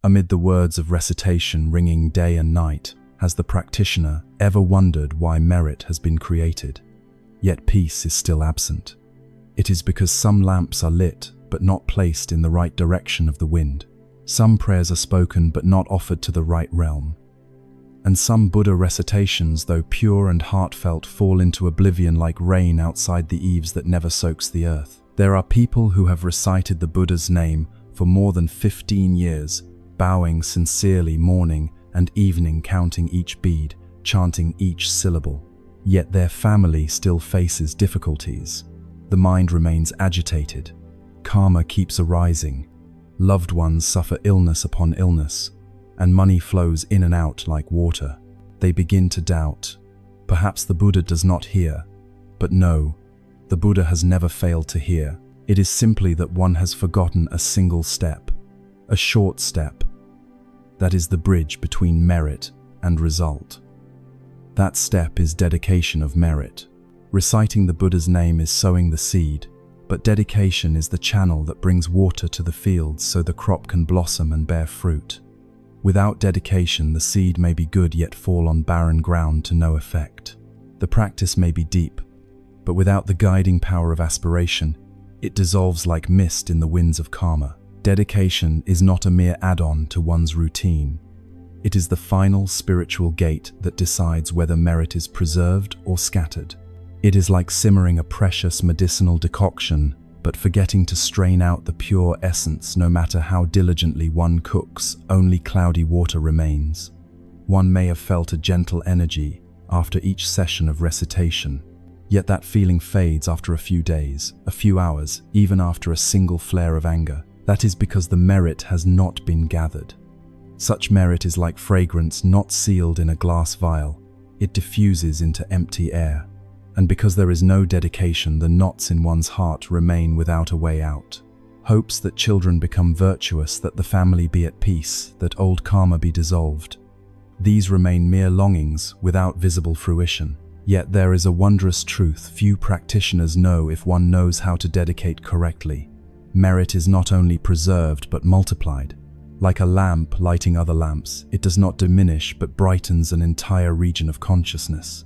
Amid the words of recitation ringing day and night, has the practitioner ever wondered why merit has been created, yet peace is still absent? It is because some lamps are lit but not placed in the right direction of the wind. Some prayers are spoken but not offered to the right realm. And some Buddha recitations, though pure and heartfelt, fall into oblivion like rain outside the eaves that never soaks the earth. There are people who have recited the Buddha's name for more than 15 years, bowing sincerely morning and evening, counting each bead, chanting each syllable. Yet their family still faces difficulties. The mind remains agitated. Karma keeps arising. Loved ones suffer illness upon illness, and money flows in and out like water. They begin to doubt. Perhaps the Buddha does not hear. But no, the Buddha has never failed to hear. It is simply that one has forgotten a single step, a short step. That is the bridge between merit and result. That step is dedication of merit. Reciting the Buddha's name is sowing the seed, but dedication is the channel that brings water to the fields so the crop can blossom and bear fruit. Without dedication, the seed may be good yet fall on barren ground to no effect. The practice may be deep, but without the guiding power of aspiration, it dissolves like mist in the winds of karma. Dedication is not a mere add-on to one's routine. It is the final spiritual gate that decides whether merit is preserved or scattered. It is like simmering a precious medicinal decoction, but forgetting to strain out the pure essence. No matter how diligently one cooks, only cloudy water remains. One may have felt a gentle energy after each session of recitation, yet that feeling fades after a few days, a few hours, even after a single flare of anger. That is because the merit has not been gathered. Such merit is like fragrance not sealed in a glass vial. It diffuses into empty air. And because there is no dedication, the knots in one's heart remain without a way out. Hopes that children become virtuous, that the family be at peace, that old karma be dissolved. These remain mere longings without visible fruition. Yet there is a wondrous truth few practitioners know if one knows how to dedicate correctly. Merit is not only preserved but multiplied. Like a lamp lighting other lamps, it does not diminish but brightens an entire region of consciousness.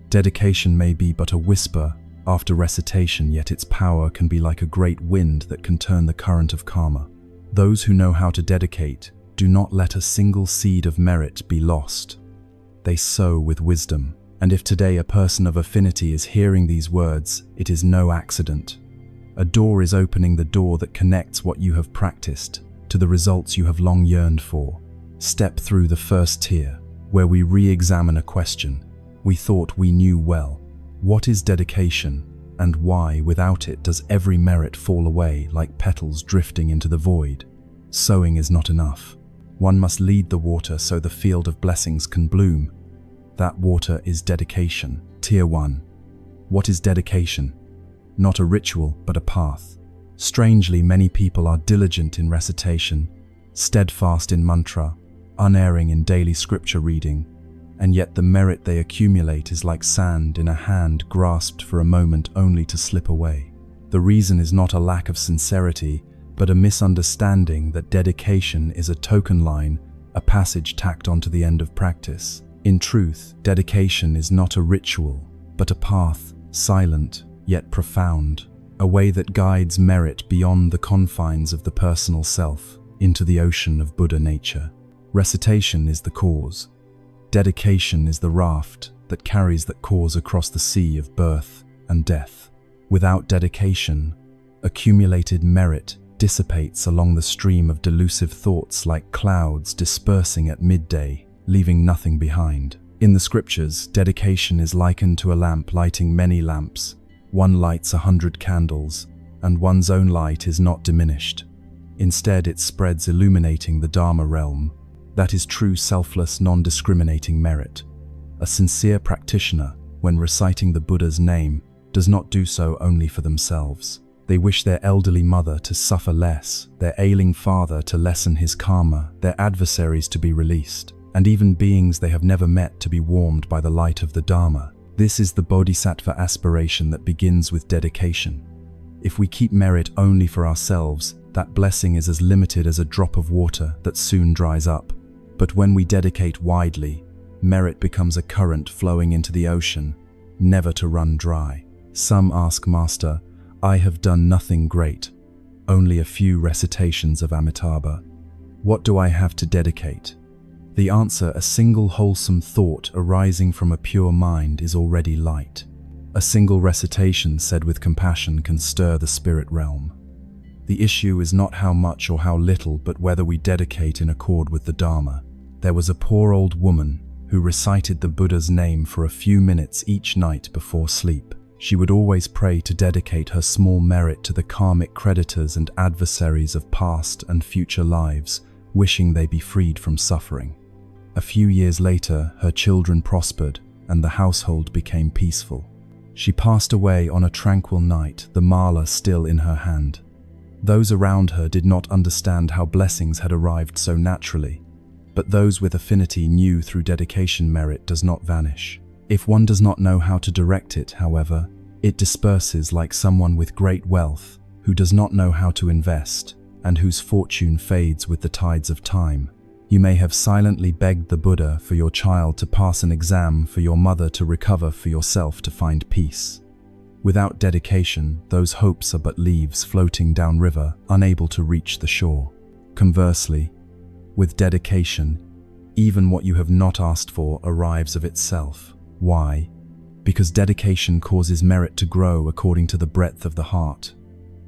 Dedication may be but a whisper after recitation, yet its power can be like a great wind that can turn the current of karma. Those who know how to dedicate do not let a single seed of merit be lost. They sow with wisdom. And if today a person of affinity is hearing these words, it is no accident. A door is opening, the door that connects what you have practiced to the results you have long yearned for. Step through the first tier, where we re-examine a question we thought we knew well. What is dedication, and why, without it, does every merit fall away like petals drifting into the void? Sowing is not enough. One must lead the water so the field of blessings can bloom. That water is dedication. Tier 1. What is dedication? Not a ritual, but a path. Strangely, many people are diligent in recitation, steadfast in mantra, unerring in daily scripture reading, and yet the merit they accumulate is like sand in a hand grasped for a moment only to slip away. The reason is not a lack of sincerity, but a misunderstanding that dedication is a token line, a passage tacked onto the end of practice. In truth, dedication is not a ritual, but a path, silent yet profound, a way that guides merit beyond the confines of the personal self into the ocean of Buddha nature. Recitation is the cause. Dedication is the raft that carries that cause across the sea of birth and death. Without dedication, accumulated merit dissipates along the stream of delusive thoughts like clouds dispersing at midday, leaving nothing behind. In the scriptures, dedication is likened to a lamp lighting many lamps. One lights 100 candles, and one's own light is not diminished. Instead, it spreads, illuminating the Dharma realm. That is true selfless, non-discriminating merit. A sincere practitioner, when reciting the Buddha's name, does not do so only for themselves. They wish their elderly mother to suffer less, their ailing father to lessen his karma, their adversaries to be released, and even beings they have never met to be warmed by the light of the Dharma. This is the bodhisattva aspiration that begins with dedication. If we keep merit only for ourselves, that blessing is as limited as a drop of water that soon dries up. But when we dedicate widely, merit becomes a current flowing into the ocean, never to run dry. Some ask, Master, I have done nothing great, only a few recitations of Amitabha. What do I have to dedicate? The answer, a single wholesome thought arising from a pure mind is already light. A single recitation said with compassion can stir the spirit realm. The issue is not how much or how little, but whether we dedicate in accord with the Dharma. There was a poor old woman who recited the Buddha's name for a few minutes each night before sleep. She would always pray to dedicate her small merit to the karmic creditors and adversaries of past and future lives, wishing they be freed from suffering. A few years later, her children prospered and the household became peaceful. She passed away on a tranquil night, the mala still in her hand. Those around her did not understand how blessings had arrived so naturally, but those with affinity knew through dedication merit does not vanish. If one does not know how to direct it, however, it disperses like someone with great wealth who does not know how to invest and whose fortune fades with the tides of time. You may have silently begged the Buddha for your child to pass an exam, for your mother to recover, for yourself to find peace. Without dedication, those hopes are but leaves floating downriver, unable to reach the shore. Conversely, with dedication, even what you have not asked for arrives of itself. Why? Because dedication causes merit to grow according to the breadth of the heart.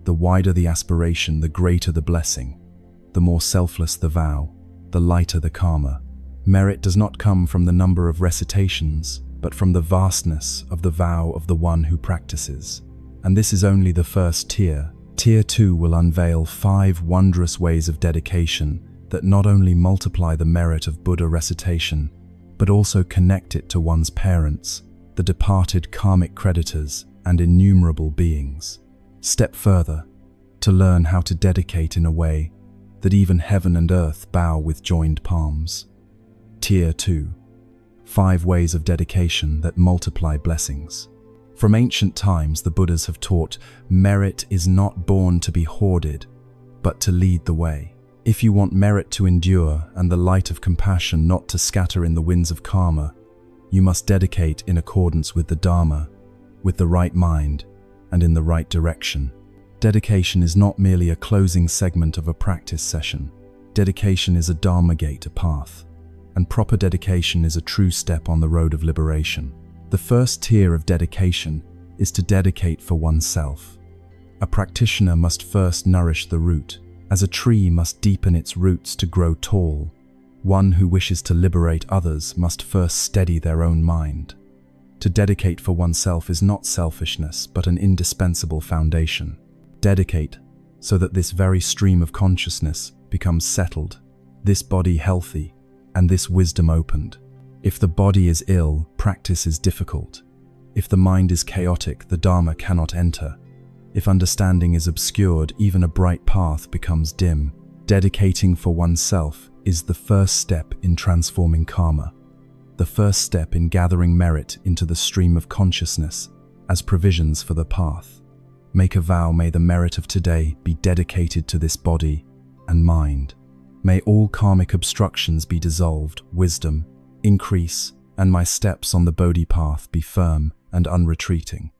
The wider the aspiration, the greater the blessing. The more selfless the vow, the lighter the karma. Merit does not come from the number of recitations, but from the vastness of the vow of the one who practices. And this is only the first tier. Tier 2 will unveil 5 wondrous ways of dedication that not only multiply the merit of Buddha recitation, but also connect it to one's parents, the departed karmic creditors, and innumerable beings. Step further, to learn how to dedicate in a way that even heaven and earth bow with joined palms. Tier 2. 5 ways of dedication that multiply blessings. From ancient times, the Buddhas have taught merit is not born to be hoarded, but to lead the way. If you want merit to endure and the light of compassion not to scatter in the winds of karma, you must dedicate in accordance with the Dharma, with the right mind, and in the right direction. Dedication is not merely a closing segment of a practice session. Dedication is a Dharma gate, a path, and proper dedication is a true step on the road of liberation. The first tier of dedication is to dedicate for oneself. A practitioner must first nourish the root, as a tree must deepen its roots to grow tall. One who wishes to liberate others must first steady their own mind. To dedicate for oneself is not selfishness, but an indispensable foundation. Dedicate so that this very stream of consciousness becomes settled, this body healthy, and this wisdom opened. If the body is ill, practice is difficult. If the mind is chaotic, the Dharma cannot enter. If understanding is obscured, even a bright path becomes dim. Dedicating for oneself is the first step in transforming karma, the first step in gathering merit into the stream of consciousness as provisions for the path. Make a vow, may the merit of today be dedicated to this body and mind. May all karmic obstructions be dissolved, wisdom increase, and my steps on the Bodhi path be firm and unretreating.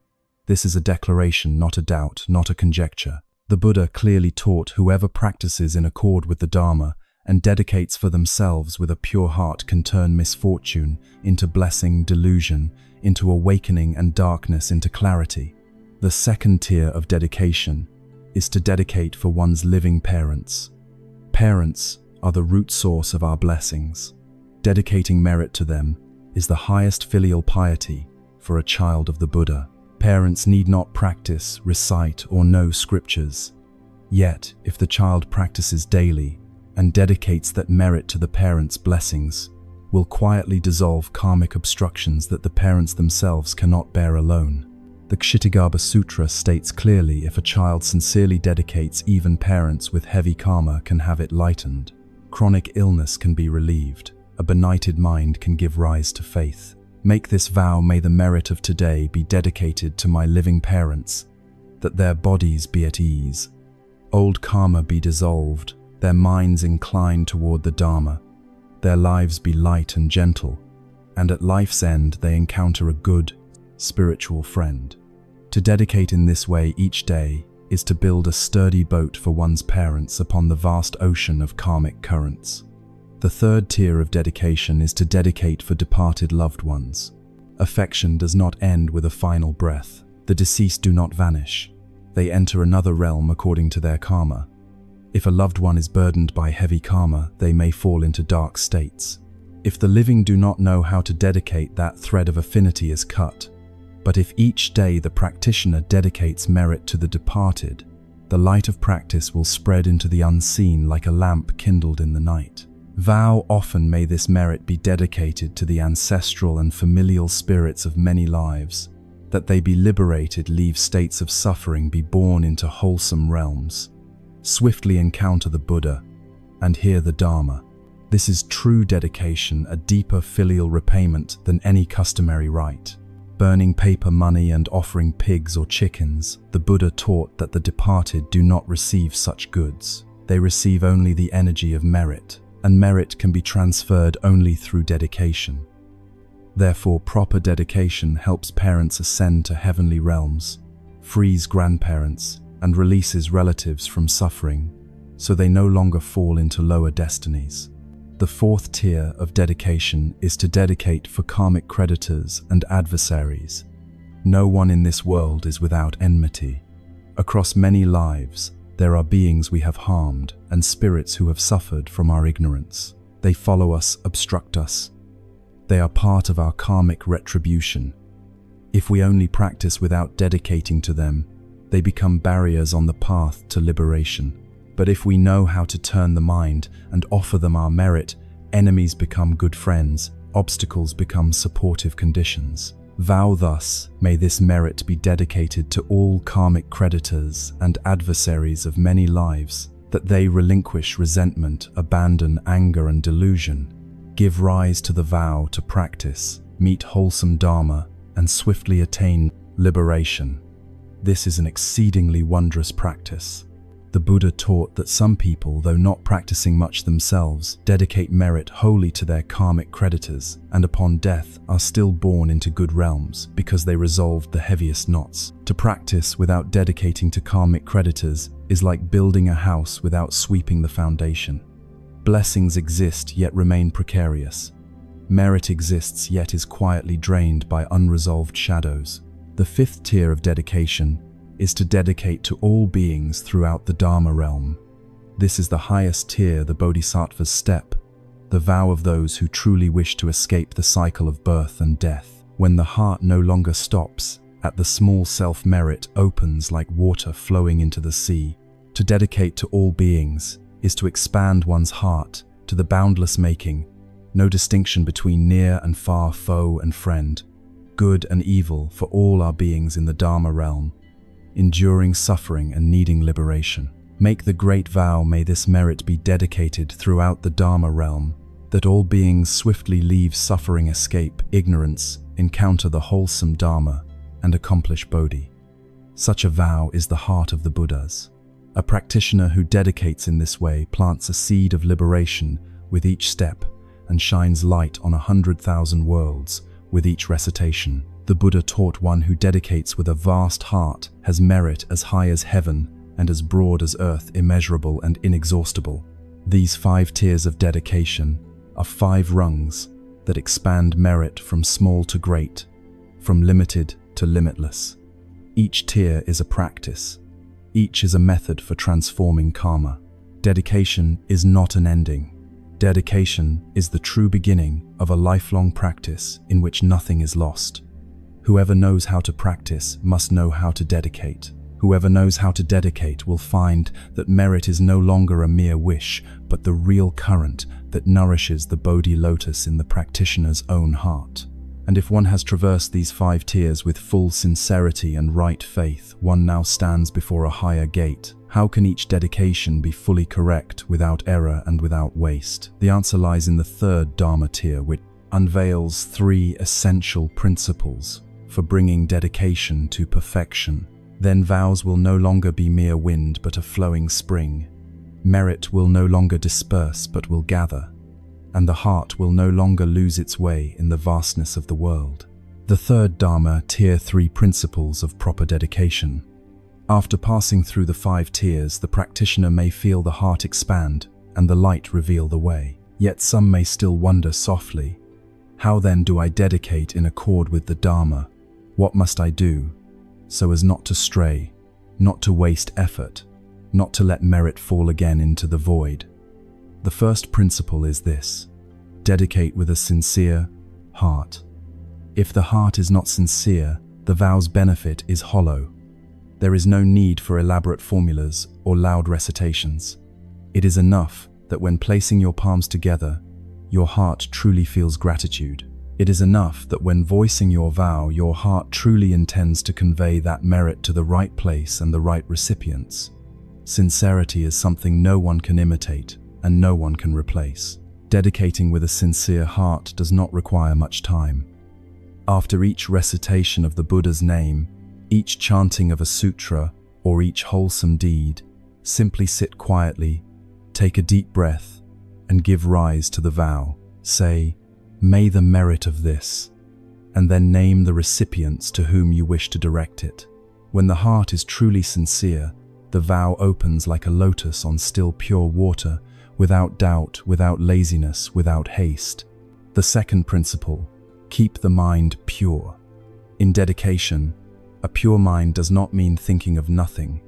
This is a declaration, not a doubt, not a conjecture. The Buddha clearly taught whoever practices in accord with the Dharma and dedicates for themselves with a pure heart can turn misfortune into blessing, delusion into awakening, and darkness into clarity. The second tier of dedication is to dedicate for one's living parents. Parents are the root source of our blessings. Dedicating merit to them is the highest filial piety for a child of the Buddha. Parents need not practice, recite, or know scriptures. Yet, if the child practices daily and dedicates that merit to the parents' blessings, will quietly dissolve karmic obstructions that the parents themselves cannot bear alone. The Kshitigarbha Sutra states clearly, if a child sincerely dedicates, even parents with heavy karma can have it lightened. Chronic illness can be relieved. A benighted mind can give rise to faith. Make this vow, may the merit of today be dedicated to my living parents, that their bodies be at ease, old karma be dissolved, their minds inclined toward the Dharma, their lives be light and gentle, and at life's end they encounter a good, spiritual friend. To dedicate in this way each day is to build a sturdy boat for one's parents upon the vast ocean of karmic currents. The third tier of dedication is to dedicate for departed loved ones. Affection does not end with a final breath. The deceased do not vanish. They enter another realm according to their karma. If a loved one is burdened by heavy karma, they may fall into dark states. If the living do not know how to dedicate, that thread of affinity is cut. But if each day the practitioner dedicates merit to the departed, the light of practice will spread into the unseen like a lamp kindled in the night. Vow often may this merit be dedicated to the ancestral and familial spirits of many lives, that they be liberated, leave states of suffering, be born into wholesome realms, swiftly encounter the Buddha, and hear the Dharma. This is true dedication, a deeper filial repayment than any customary rite. Burning paper money and offering pigs or chickens, the Buddha taught that the departed do not receive such goods. They receive only the energy of merit, and merit can be transferred only through dedication. Therefore, proper dedication helps parents ascend to heavenly realms, frees grandparents, and releases relatives from suffering, so they no longer fall into lower destinies. The fourth tier of dedication is to dedicate for karmic creditors and adversaries. No one in this world is without enmity. Across many lives, there are beings we have harmed and spirits who have suffered from our ignorance. They follow us, obstruct us. They are part of our karmic retribution. If we only practice without dedicating to them, they become barriers on the path to liberation. But if we know how to turn the mind and offer them our merit, enemies become good friends, obstacles become supportive conditions. Vow thus, may this merit be dedicated to all karmic creditors and adversaries of many lives, that they relinquish resentment, abandon anger and delusion, give rise to the vow to practice, meet wholesome Dharma, and swiftly attain liberation. This is an exceedingly wondrous practice. The Buddha taught that some people, though not practicing much themselves, dedicate merit wholly to their karmic creditors, and upon death are still born into good realms because they resolved the heaviest knots. To practice without dedicating to karmic creditors is like building a house without sweeping the foundation. Blessings exist yet remain precarious. Merit exists yet is quietly drained by unresolved shadows. The fifth tier of dedication is to dedicate to all beings throughout the Dharma realm. This is the highest tier, the Bodhisattva's step, the vow of those who truly wish to escape the cycle of birth and death. When the heart no longer stops at the small self, merit opens like water flowing into the sea. To dedicate to all beings is to expand one's heart to the boundless, making no distinction between near and far, foe and friend, good and evil, for all are beings in the Dharma realm, enduring suffering and needing liberation. Make the great vow, may this merit be dedicated throughout the Dharma realm, that all beings swiftly leave suffering, escape ignorance, encounter the wholesome Dharma, and accomplish Bodhi. Such a vow is the heart of the Buddhas. A practitioner who dedicates in this way plants a seed of liberation with each step and shines light on 100,000 worlds with each recitation. The Buddha taught one who dedicates with a vast heart has merit as high as heaven and as broad as earth, immeasurable and inexhaustible. These 5 tiers of dedication are 5 rungs that expand merit from small to great, from limited to limitless. Each tier is a practice. Each is a method for transforming karma. Dedication is not an ending. Dedication is the true beginning of a lifelong practice in which nothing is lost. Whoever knows how to practice must know how to dedicate. Whoever knows how to dedicate will find that merit is no longer a mere wish, but the real current that nourishes the Bodhi lotus in the practitioner's own heart. And if one has traversed these 5 tiers with full sincerity and right faith, one now stands before a higher gate. How can each dedication be fully correct, without error and without waste? The answer lies in the 3rd Dharma tier, which unveils 3 essential principles for bringing dedication to perfection. Then vows will no longer be mere wind but a flowing spring. Merit will no longer disperse but will gather, and the heart will no longer lose its way in the vastness of the world. The third Dharma, Tier 3 Principles of Proper Dedication. After passing through the 5 tiers, the practitioner may feel the heart expand and the light reveal the way. Yet some may still wonder softly, how then do I dedicate in accord with the Dharma? What must I do so as not to stray, not to waste effort, not to let merit fall again into the void? The first principle is this: dedicate with a sincere heart. If the heart is not sincere, the vow's benefit is hollow. There is no need for elaborate formulas or loud recitations. It is enough that when placing your palms together, your heart truly feels gratitude. It is enough that when voicing your vow, your heart truly intends to convey that merit to the right place and the right recipients. Sincerity is something no one can imitate and no one can replace. Dedicating with a sincere heart does not require much time. After each recitation of the Buddha's name, each chanting of a sutra, or each wholesome deed, simply sit quietly, take a deep breath, and give rise to the vow. Say, "May the merit of this," and then name the recipients to whom you wish to direct it. When the heart is truly sincere, the vow opens like a lotus on still pure water, without doubt, without laziness, without haste. The second principle: keep the mind pure. In dedication, a pure mind does not mean thinking of nothing.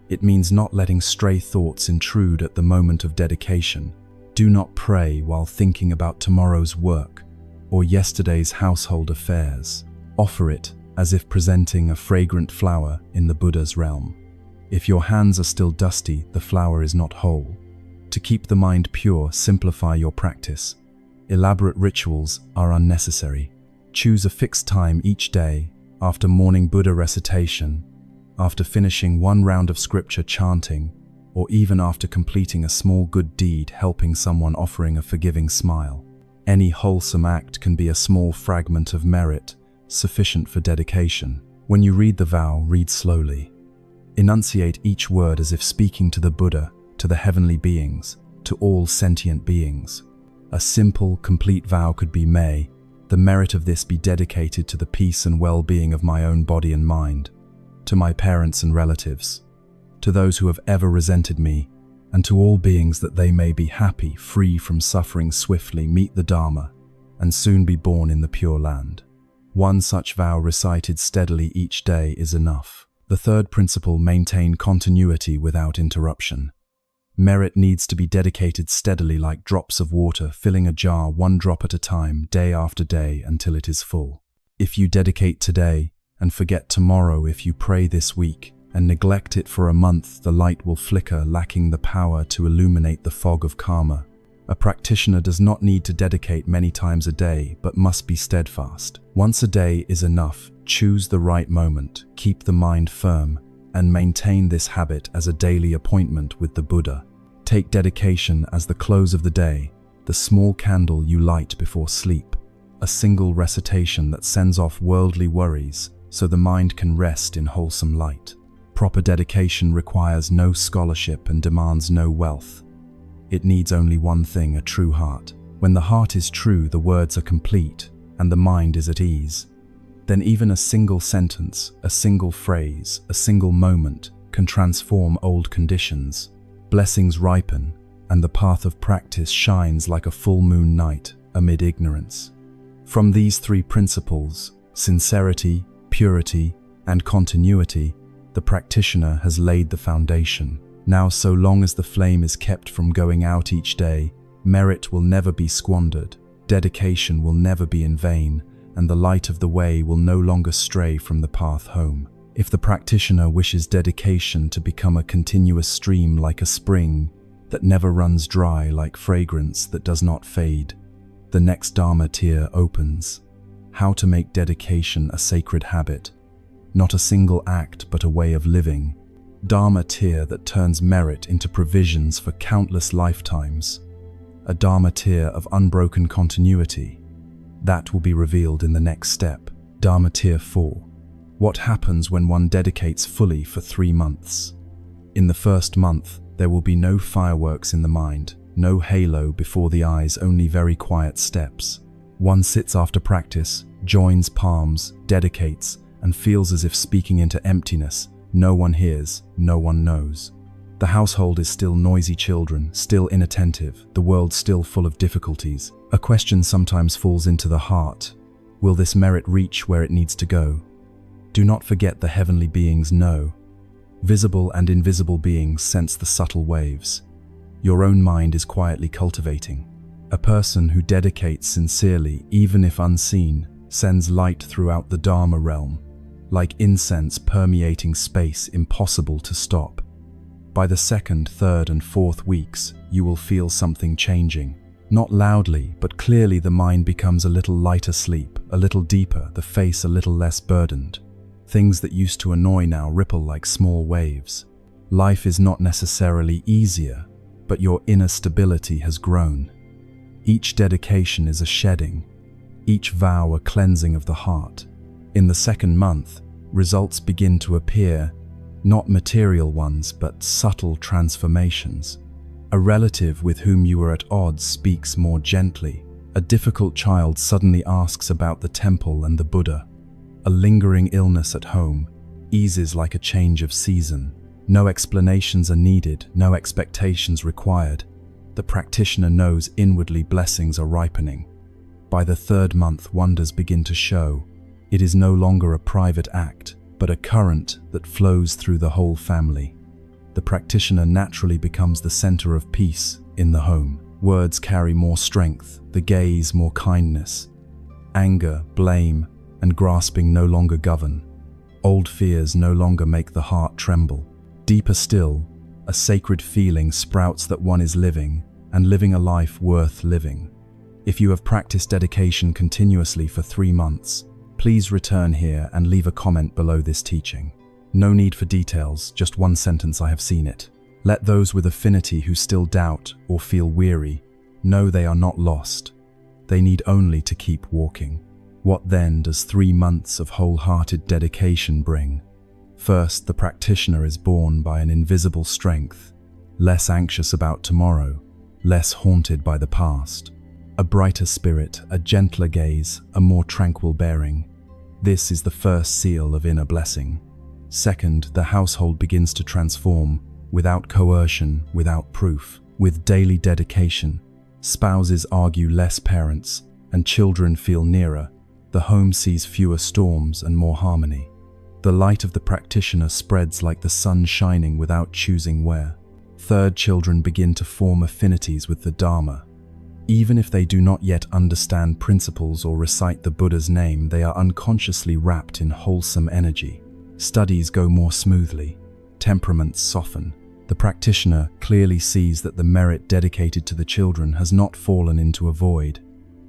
It means not letting stray thoughts intrude at the moment of dedication. Do not pray while thinking about tomorrow's work or yesterday's household affairs. Offer it as if presenting a fragrant flower in the Buddha's realm. If your hands are still dusty, the flower is not whole. To keep the mind pure, simplify your practice. Elaborate rituals are unnecessary. Choose a fixed time each day, after morning Buddha recitation, after finishing one round of scripture chanting, or even after completing a small good deed, helping someone, offering a forgiving smile. Any wholesome act can be a small fragment of merit, sufficient for dedication. When you read the vow, read slowly. Enunciate each word as if speaking to the Buddha, to the heavenly beings, to all sentient beings. A simple, complete vow could be, "May the merit of this be dedicated to the peace and well-being of my own body and mind, to my parents and relatives, to those who have ever resented me, and to all beings, that they may be happy, free from suffering, swiftly meet the Dharma, and soon be born in the Pure Land." One such vow recited steadily each day is enough. The third principle: maintain continuity without interruption. Merit needs to be dedicated steadily like drops of water, filling a jar one drop at a time, day after day, until it is full. If you dedicate today and forget tomorrow, if you pray this week and neglect it for a month, the light will flicker, lacking the power to illuminate the fog of karma. A practitioner does not need to dedicate many times a day, but must be steadfast. Once a day is enough. Choose the right moment, keep the mind firm, and maintain this habit as a daily appointment with the Buddha. Take dedication as the close of the day, the small candle you light before sleep, a single recitation that sends off worldly worries so the mind can rest in wholesome light. Proper dedication requires no scholarship and demands no wealth. It needs only one thing: a true heart. When the heart is true, the words are complete and the mind is at ease. Then even a single sentence, a single phrase, a single moment can transform old conditions. Blessings ripen, and the path of practice shines like a full moon night amid ignorance. From these 3 principles, sincerity, purity, and continuity, the practitioner has laid the foundation. Now, so long as the flame is kept from going out each day, merit will never be squandered, dedication will never be in vain, and the light of the way will no longer stray from the path home. If the practitioner wishes dedication to become a continuous stream like a spring that never runs dry, like fragrance that does not fade, the next Dharma tier opens. How to make dedication a sacred habit, not a single act but a way of living. Dharma tier that turns merit into provisions for countless lifetimes. A Dharma tier of unbroken continuity. That will be revealed in the next step. Dharma tier 4. What happens when one dedicates fully for 3 months? In the first month, there will be no fireworks in the mind, no halo before the eyes, only very quiet steps. One sits after practice, joins palms, dedicates, and feels as if speaking into emptiness. No one hears, no one knows. The household is still noisy children, still inattentive, the world still full of difficulties. A question sometimes falls into the heart. Will this merit reach where it needs to go? Do not forget the heavenly beings know. Visible and invisible beings sense the subtle waves. Your own mind is quietly cultivating. A person who dedicates sincerely, even if unseen, sends light throughout the Dharma realm, like incense permeating space, impossible to stop. By the 2nd, 3rd, and 4th weeks, you will feel something changing. Not loudly, but clearly the mind becomes a little lighter sleep, a little deeper, the face a little less burdened. Things that used to annoy now ripple like small waves. Life is not necessarily easier, but your inner stability has grown. Each dedication is a shedding, each vow a cleansing of the heart. In the 2nd month, results begin to appear, not material ones, but subtle transformations. A relative with whom you were at odds speaks more gently. A difficult child suddenly asks about the temple and the Buddha. A lingering illness at home eases like a change of season. No explanations are needed, no expectations required. The practitioner knows inwardly blessings are ripening. By the 3rd month, wonders begin to show. It is no longer a private act, but a current that flows through the whole family. The practitioner naturally becomes the center of peace in the home. Words carry more strength, the gaze more kindness. Anger, blame, and grasping no longer govern. Old fears no longer make the heart tremble. Deeper still, a sacred feeling sprouts that one is living, and living a life worth living. If you have practiced dedication continuously for 3 months, please return here and leave a comment below this teaching. No need for details, just one sentence: I have seen it. Let those with affinity who still doubt or feel weary know they are not lost. They need only to keep walking. What then does 3 months of wholehearted dedication bring? First, the practitioner is born by an invisible strength, less anxious about tomorrow, less haunted by the past. A brighter spirit, a gentler gaze, a more tranquil bearing. This is the first seal of inner blessing. Second, the household begins to transform, without coercion, without proof, with daily dedication. Spouses argue less, parents and children feel nearer. The home sees fewer storms and more harmony. The light of the practitioner spreads like the sun shining without choosing where. Third, children begin to form affinities with the Dharma. Even if they do not yet understand principles or recite the Buddha's name, they are unconsciously wrapped in wholesome energy. Studies go more smoothly. Temperaments soften. The practitioner clearly sees that the merit dedicated to the children has not fallen into a void.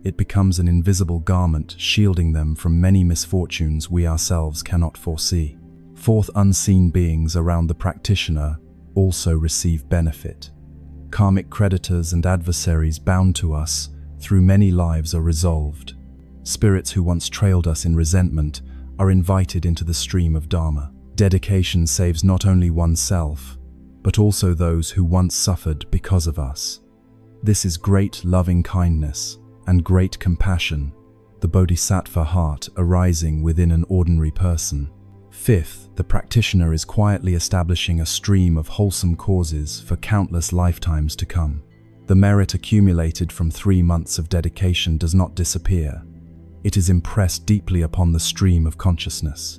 It becomes an invisible garment, shielding them from many misfortunes we ourselves cannot foresee. Fourth, unseen beings around the practitioner also receive benefit. Karmic creditors and adversaries bound to us through many lives are resolved. Spirits who once trailed us in resentment are invited into the stream of Dharma. Dedication saves not only oneself, but also those who once suffered because of us. This is great loving kindness and great compassion, the bodhisattva heart arising within an ordinary person. Fifth, the practitioner is quietly establishing a stream of wholesome causes for countless lifetimes to come. The merit accumulated from 3 months of dedication does not disappear. It is impressed deeply upon the stream of consciousness.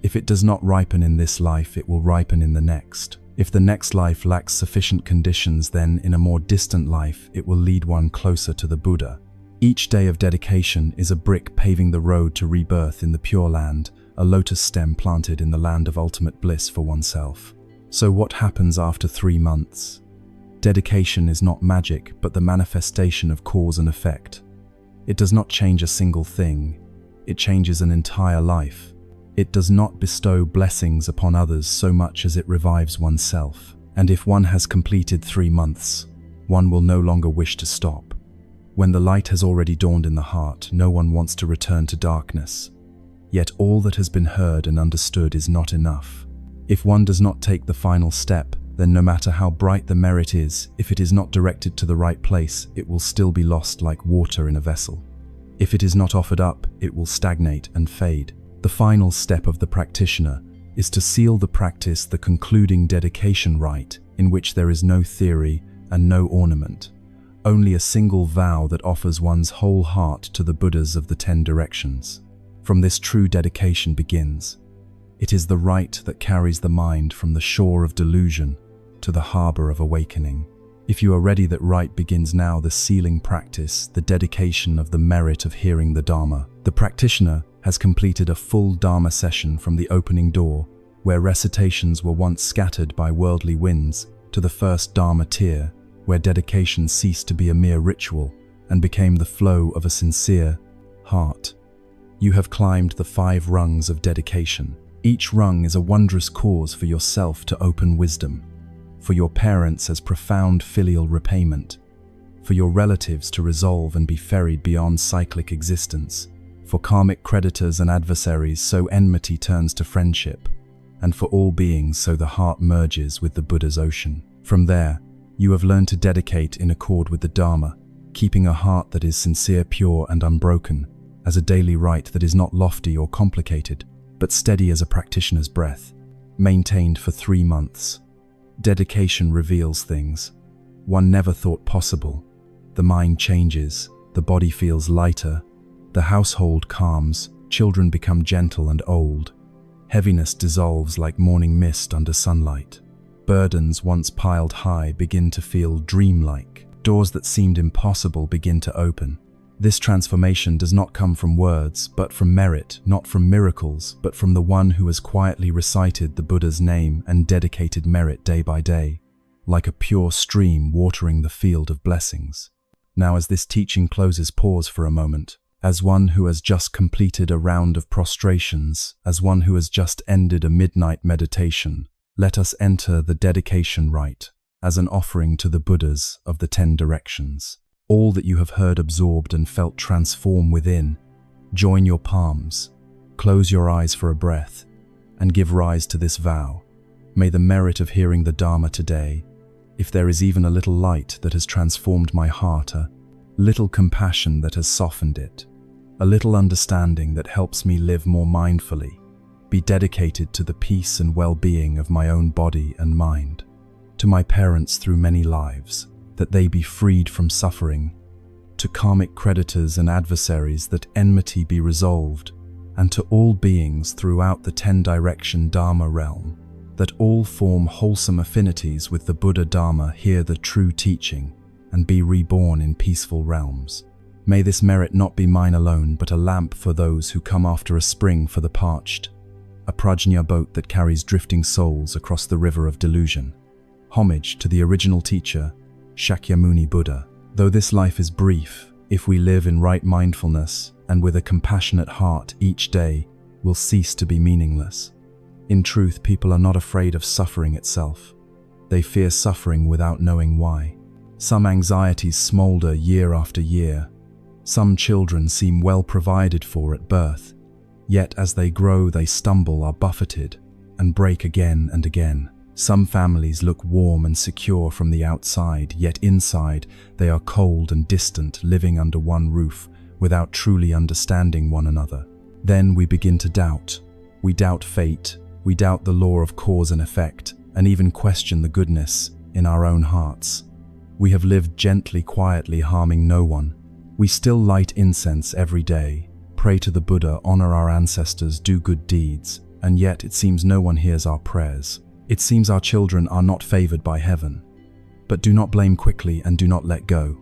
If it does not ripen in this life, it will ripen in the next. If the next life lacks sufficient conditions, then in a more distant life, it will lead one closer to the Buddha. Each day of dedication is a brick paving the road to rebirth in the Pure Land, a lotus stem planted in the land of ultimate bliss for oneself. So what happens after 3 months? Dedication is not magic, but the manifestation of cause and effect. It does not change a single thing. It changes an entire life. It does not bestow blessings upon others so much as it revives oneself. And if one has completed 3 months, one will no longer wish to stop. When the light has already dawned in the heart, no one wants to return to darkness. Yet all that has been heard and understood is not enough. If one does not take the final step, then no matter how bright the merit is, if it is not directed to the right place, it will still be lost like water in a vessel. If it is not offered up, it will stagnate and fade. The final step of the practitioner is to seal the practice, the concluding dedication rite, in which there is no theory and no ornament, only a single vow that offers one's whole heart to the Buddhas of the 10 directions. From this true dedication begins. It is the rite that carries the mind from the shore of delusion to the harbor of awakening. If you are ready, that rite begins now, the sealing practice, the dedication of the merit of hearing the Dharma. The practitioner has completed a full Dharma session from the opening door, where recitations were once scattered by worldly winds, to the first Dharma tier, where dedication ceased to be a mere ritual and became the flow of a sincere heart. You have climbed the 5 rungs of dedication. Each rung is a wondrous cause for yourself to open wisdom, for your parents as profound filial repayment, for your relatives to resolve and be ferried beyond cyclic existence, for karmic creditors and adversaries so enmity turns to friendship, and for all beings so the heart merges with the Buddha's ocean. From there, you have learned to dedicate in accord with the Dharma, keeping a heart that is sincere, pure and unbroken, as a daily rite that is not lofty or complicated, but steady as a practitioner's breath, maintained for 3 months. Dedication reveals things one never thought possible. The mind changes, the body feels lighter, the household calms, children become gentle and old. Heaviness dissolves like morning mist under sunlight. Burdens once piled high begin to feel dreamlike. Doors that seemed impossible begin to open. This transformation does not come from words, but from merit, not from miracles, but from the one who has quietly recited the Buddha's name and dedicated merit day by day, like a pure stream watering the field of blessings. Now, as this teaching closes, pause for a moment. As one who has just completed a round of prostrations, as one who has just ended a midnight meditation, let us enter the dedication rite as an offering to the Buddhas of the 10 directions. All that you have heard, absorbed and felt transform within. Join your palms, close your eyes for a breath, and give rise to this vow. May the merit of hearing the Dharma today, if there is even a little light that has transformed my heart, a little compassion that has softened it, a little understanding that helps me live more mindfully, be dedicated to the peace and well-being of my own body and mind. To my parents through many lives, that they be freed from suffering, to karmic creditors and adversaries that enmity be resolved, and to all beings throughout the 10-direction Dharma realm, that all form wholesome affinities with the Buddha Dharma hear the true teaching and be reborn in peaceful realms. May this merit not be mine alone, but a lamp for those who come after a spring for the parched, a prajna boat that carries drifting souls across the river of delusion. Homage to the original teacher, Shakyamuni Buddha. Though this life is brief, if we live in right mindfulness and with a compassionate heart, each day will cease to be meaningless. In truth, people are not afraid of suffering itself. They fear suffering without knowing why. Some anxieties smolder year after year. Some children seem well provided for at birth, yet as they grow they stumble, are buffeted, and break again and again. Some families look warm and secure from the outside, yet inside they are cold and distant, living under one roof without truly understanding one another. Then we begin to doubt. We doubt fate, we doubt the law of cause and effect, and even question the goodness in our own hearts. We have lived gently, quietly, harming no one. We still light incense every day, pray to the Buddha, honor our ancestors, do good deeds, and yet it seems no one hears our prayers. It seems our children are not favored by heaven. But do not blame quickly and do not let go.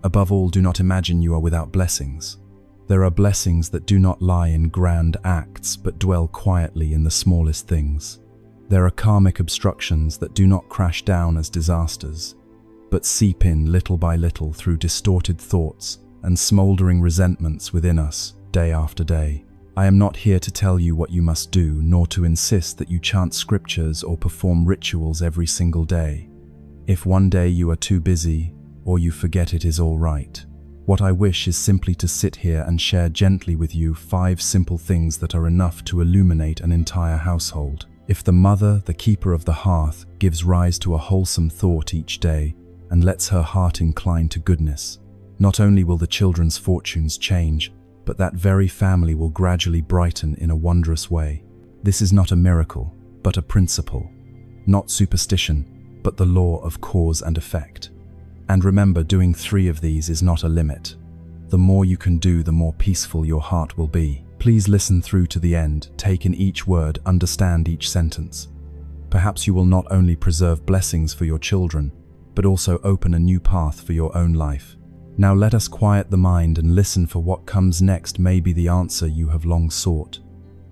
Above all, do not imagine you are without blessings. There are blessings that do not lie in grand acts but dwell quietly in the smallest things. There are karmic obstructions that do not crash down as disasters, but seep in little by little through distorted thoughts and smoldering resentments within us day after day. I am not here to tell you what you must do, nor to insist that you chant scriptures or perform rituals every single day. If one day you are too busy or you forget, it is all right. What I wish is simply to sit here and share gently with you 5 simple things that are enough to illuminate an entire household. If the mother, the keeper of the hearth, gives rise to a wholesome thought each day and lets her heart incline to goodness, not only will the children's fortunes change, but that very family will gradually brighten in a wondrous way. This is not a miracle, but a principle. Not superstition, but the law of cause and effect. And remember, doing 3 of these is not a limit. The more you can do, the more peaceful your heart will be. Please listen through to the end, take in each word, understand each sentence. Perhaps you will not only preserve blessings for your children, but also open a new path for your own life. Now let us quiet the mind and listen, for what comes next may be the answer you have long sought.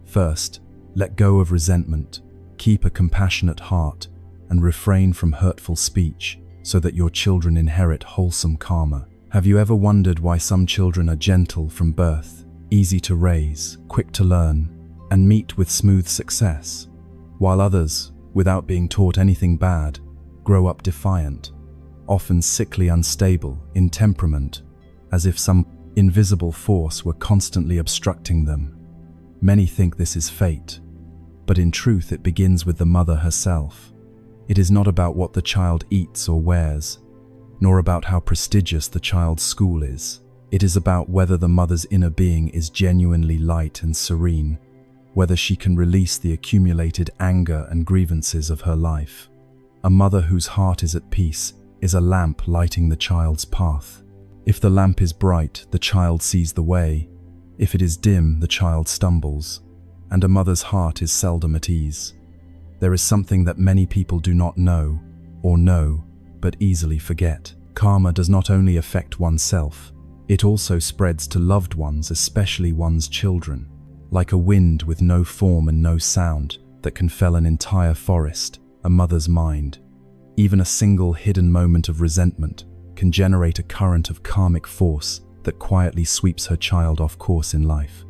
First, let go of resentment, keep a compassionate heart, and refrain from hurtful speech, so that your children inherit wholesome karma. Have you ever wondered why some children are gentle from birth, easy to raise, quick to learn, and meet with smooth success, while others, without being taught anything bad, grow up defiant, often sickly, unstable in temperament, as if some invisible force were constantly obstructing them? Many think this is fate, but in truth it begins with the mother herself. It is not about what the child eats or wears, nor about how prestigious the child's school is. It is about whether the mother's inner being is genuinely light and serene, whether she can release the accumulated anger and grievances of her life. A mother whose heart is at peace is a lamp lighting the child's path. If the lamp is bright, the child sees the way. If it is dim, the child stumbles. And a mother's heart is seldom at ease. There is something that many people do not know, or know, but easily forget. Karma does not only affect oneself, it also spreads to loved ones, especially one's children. Like a wind with no form and no sound that can fell an entire forest, a mother's mind. Even a single hidden moment of resentment can generate a current of karmic force that quietly sweeps her child off course in life.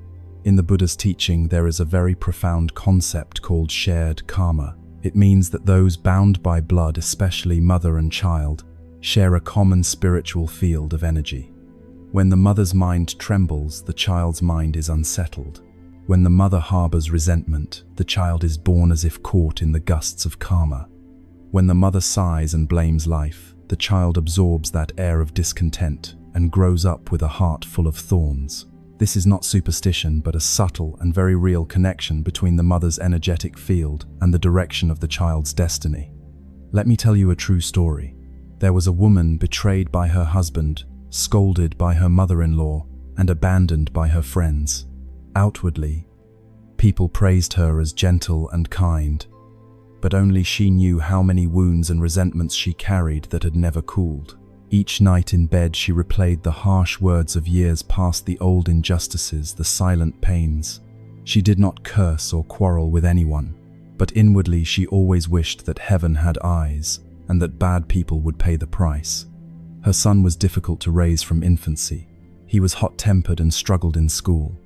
In the Buddha's teaching, there is a very profound concept called shared karma. It means that those bound by blood, especially mother and child, share a common spiritual field of energy. When the mother's mind trembles, the child's mind is unsettled. When the mother harbors resentment, the child is born as if caught in the gusts of karma. When the mother sighs and blames life, the child absorbs that air of discontent and grows up with a heart full of thorns. This is not superstition, but a subtle and very real connection between the mother's energetic field and the direction of the child's destiny. Let me tell you a true story. There was a woman betrayed by her husband, scolded by her mother-in-law, and abandoned by her friends. Outwardly, people praised her as gentle and kind, but only she knew how many wounds and resentments she carried that had never cooled. Each night in bed she replayed the harsh words of years past, the old injustices, the silent pains. She did not curse or quarrel with anyone, but inwardly she always wished that heaven had eyes and that bad people would pay the price. Her son was difficult to raise from infancy. He was hot-tempered and struggled in school.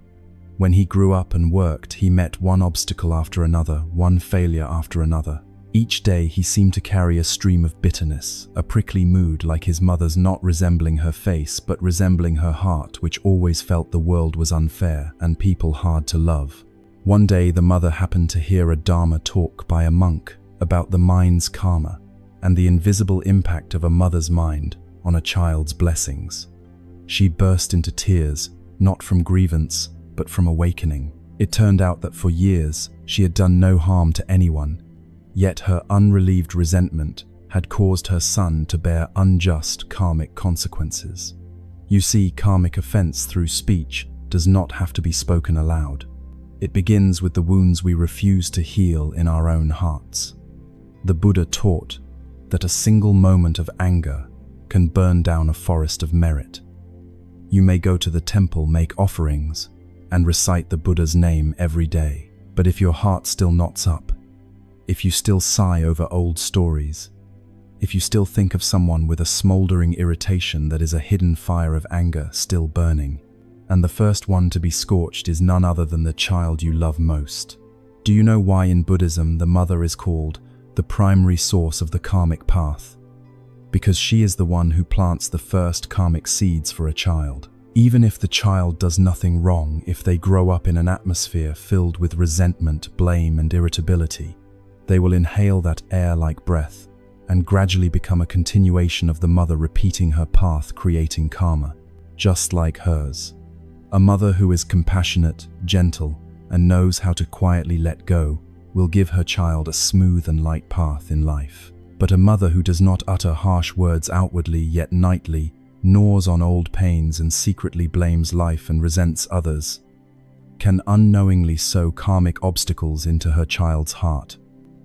When he grew up and worked, he met one obstacle after another, one failure after another. Each day he seemed to carry a stream of bitterness, a prickly mood like his mother's, not resembling her face but resembling her heart, which always felt the world was unfair and people hard to love. One day the mother happened to hear a Dharma talk by a monk about the mind's karma and the invisible impact of a mother's mind on a child's blessings. She burst into tears, not from grievance, but from awakening. It turned out that for years she had done no harm to anyone, yet her unrelieved resentment had caused her son to bear unjust karmic consequences. You see, karmic offense through speech does not have to be spoken aloud. It begins with the wounds we refuse to heal in our own hearts. The Buddha taught that a single moment of anger can burn down a forest of merit. You may go to the temple, make offerings, and recite the Buddha's name every day, but if your heart still knots up, if you still sigh over old stories, if you still think of someone with a smoldering irritation that is a hidden fire of anger still burning, and the first one to be scorched is none other than the child you love most. Do you know why in Buddhism the mother is called the primary source of the karmic path? because she is the one who plants the first karmic seeds for a child. Even if the child does nothing wrong, if they grow up in an atmosphere filled with resentment, blame, and irritability, they will inhale that air like breath and gradually become a continuation of the mother repeating her path, creating karma, just like hers. A mother who is compassionate, gentle, and knows how to quietly let go will give her child a smooth and light path in life. But a mother who does not utter harsh words outwardly yet nightly gnaws on old pains and secretly blames life and resents others can unknowingly sow karmic obstacles into her child's heart.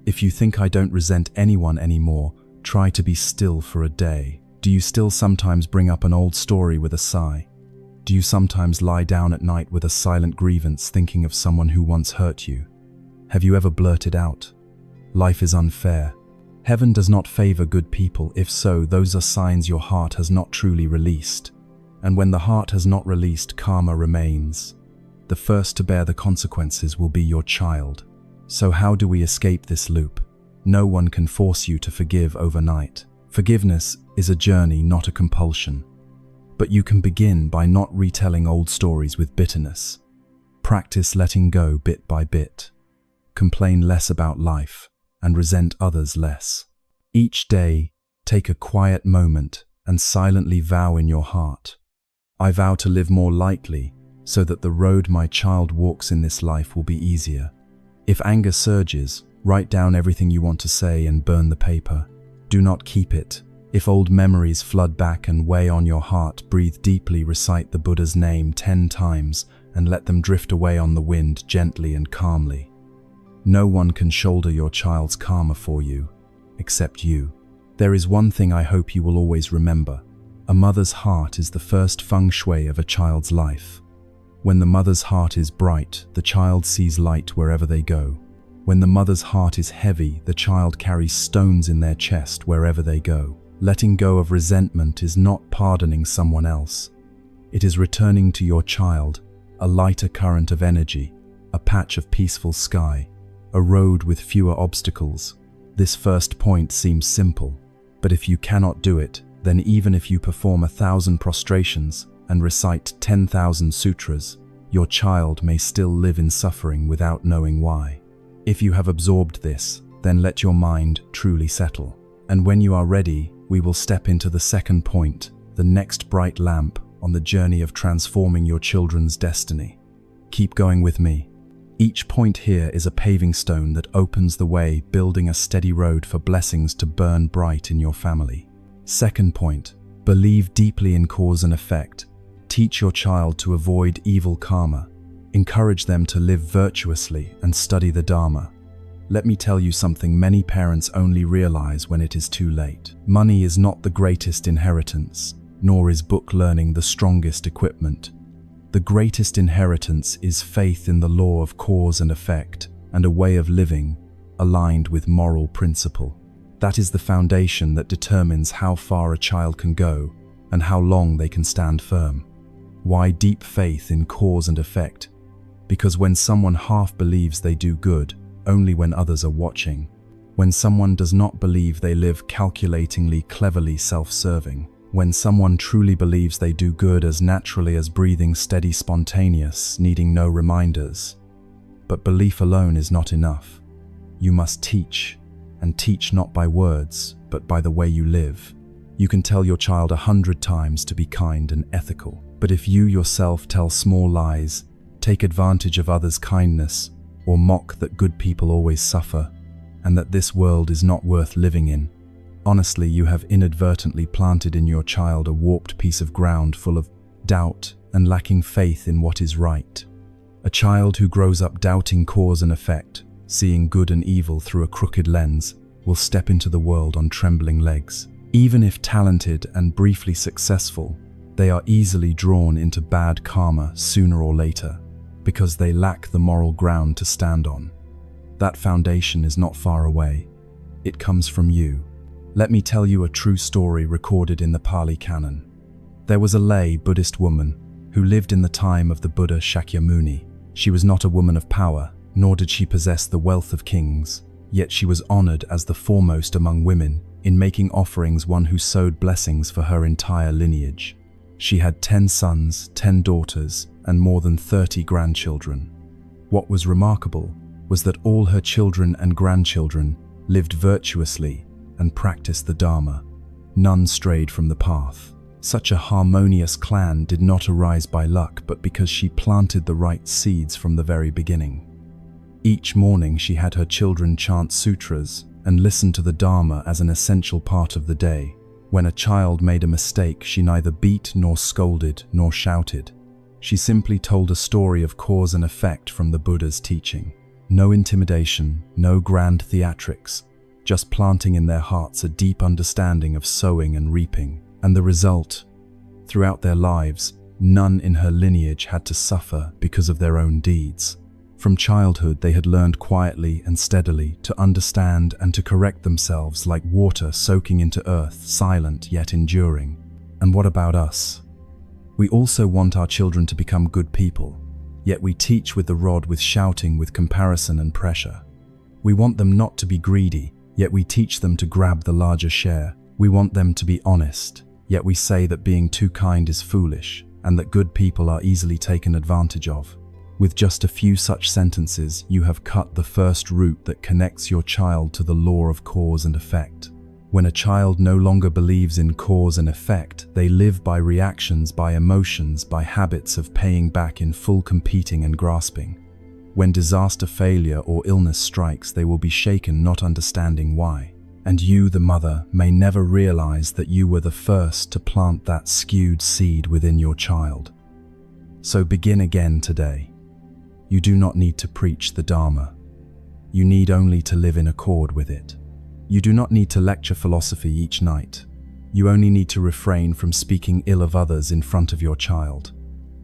If you think I don't resent anyone anymore, try to be still for a day. Do you still sometimes bring up an old story with a sigh? Do you sometimes lie down at night with a silent grievance thinking of someone who once hurt you? Have you ever blurted out, "Life is unfair. Heaven does not favor good people"? If so, those are signs your heart has not truly released. And when the heart has not released, karma remains. The first to bear the consequences will be your child. So how do we escape this loop? No one can force you to forgive overnight. Forgiveness is a journey, not a compulsion. But you can begin by not retelling old stories with bitterness. Practice letting go bit by bit. Complain less about life and resent others less. Each day, take a quiet moment and silently vow in your heart, "I vow to live more lightly so that the road my child walks in this life will be easier." If anger surges, write down everything you want to say and burn the paper. Do not keep it. If old memories flood back and weigh on your heart, breathe deeply, recite the Buddha's name 10 times, and let them drift away on the wind gently and calmly. No one can shoulder your child's karma for you, except you. There is one thing I hope you will always remember. A mother's heart is the first feng shui of a child's life. When the mother's heart is bright, the child sees light wherever they go. When the mother's heart is heavy, the child carries stones in their chest wherever they go. Letting go of resentment is not pardoning someone else. It is returning to your child a lighter current of energy, a patch of peaceful sky, a road with fewer obstacles. This first point seems simple, but if you cannot do it, then even if you perform 1,000 prostrations and recite 10,000 sutras, your child may still live in suffering without knowing why. If you have absorbed this, then let your mind truly settle. And when you are ready, we will step into the second point, the next bright lamp on the journey of transforming your children's destiny. Keep going with me. Each point here is a paving stone that opens the way, building a steady road for blessings to burn bright in your family. Second point, believe deeply in cause and effect. Teach your child to avoid evil karma. Encourage them to live virtuously and study the Dharma. Let me tell you something many parents only realize when it is too late. Money is not the greatest inheritance, nor is book learning the strongest equipment. The greatest inheritance is faith in the law of cause and effect and a way of living aligned with moral principle. That is the foundation that determines how far a child can go and how long they can stand firm. Why deep faith in cause and effect? Because when someone half believes they do good, only when others are watching. When someone does not believe, they live calculatingly, cleverly, self-serving. When someone truly believes, they do good as naturally as breathing, steady, spontaneous, needing no reminders. But belief alone is not enough. You must teach, and teach not by words, but by the way you live. You can tell your child 100 times to be kind and ethical, but if you yourself tell small lies, take advantage of others' kindness, or mock that good people always suffer, and that this world is not worth living in, honestly, you have inadvertently planted in your child a warped piece of ground full of doubt and lacking faith in what is right. A child who grows up doubting cause and effect, seeing good and evil through a crooked lens, will step into the world on trembling legs. Even if talented and briefly successful, they are easily drawn into bad karma sooner or later, because they lack the moral ground to stand on. That foundation is not far away. It comes from you. Let me tell you a true story recorded in the Pali Canon. There was a lay Buddhist woman who lived in the time of the Buddha Shakyamuni. She was not a woman of power, nor did she possess the wealth of kings, yet she was honored as the foremost among women in making offerings one who sowed blessings for her entire lineage. She had 10 sons, 10 daughters, and more than 30 grandchildren. What was remarkable was that all her children and grandchildren lived virtuously and practiced the Dharma. None strayed from the path. Such a harmonious clan did not arise by luck, but because she planted the right seeds from the very beginning. Each morning she had her children chant sutras and listen to the Dharma as an essential part of the day. When a child made a mistake, she neither beat nor scolded nor shouted. She simply told a story of cause and effect from the Buddha's teaching. No intimidation, no grand theatrics, just planting in their hearts a deep understanding of sowing and reaping. And the result? Throughout their lives, none in her lineage had to suffer because of their own deeds. From childhood, they had learned quietly and steadily to understand and to correct themselves like water soaking into earth, silent yet enduring. And what about us? We also want our children to become good people, yet we teach with the rod, with shouting, with comparison and pressure. We want them not to be greedy, yet we teach them to grab the larger share. We want them to be honest, yet we say that being too kind is foolish and that good people are easily taken advantage of. With just a few such sentences, you have cut the first root that connects your child to the law of cause and effect. When a child no longer believes in cause and effect, they live by reactions, by emotions, by habits of paying back in full, competing and grasping. When disaster, failure or illness strikes, they will be shaken, not understanding why. And you, the mother, may never realize that you were the first to plant that skewed seed within your child. So begin again today. You do not need to preach the Dharma. You need only to live in accord with it. You do not need to lecture philosophy each night. You only need to refrain from speaking ill of others in front of your child.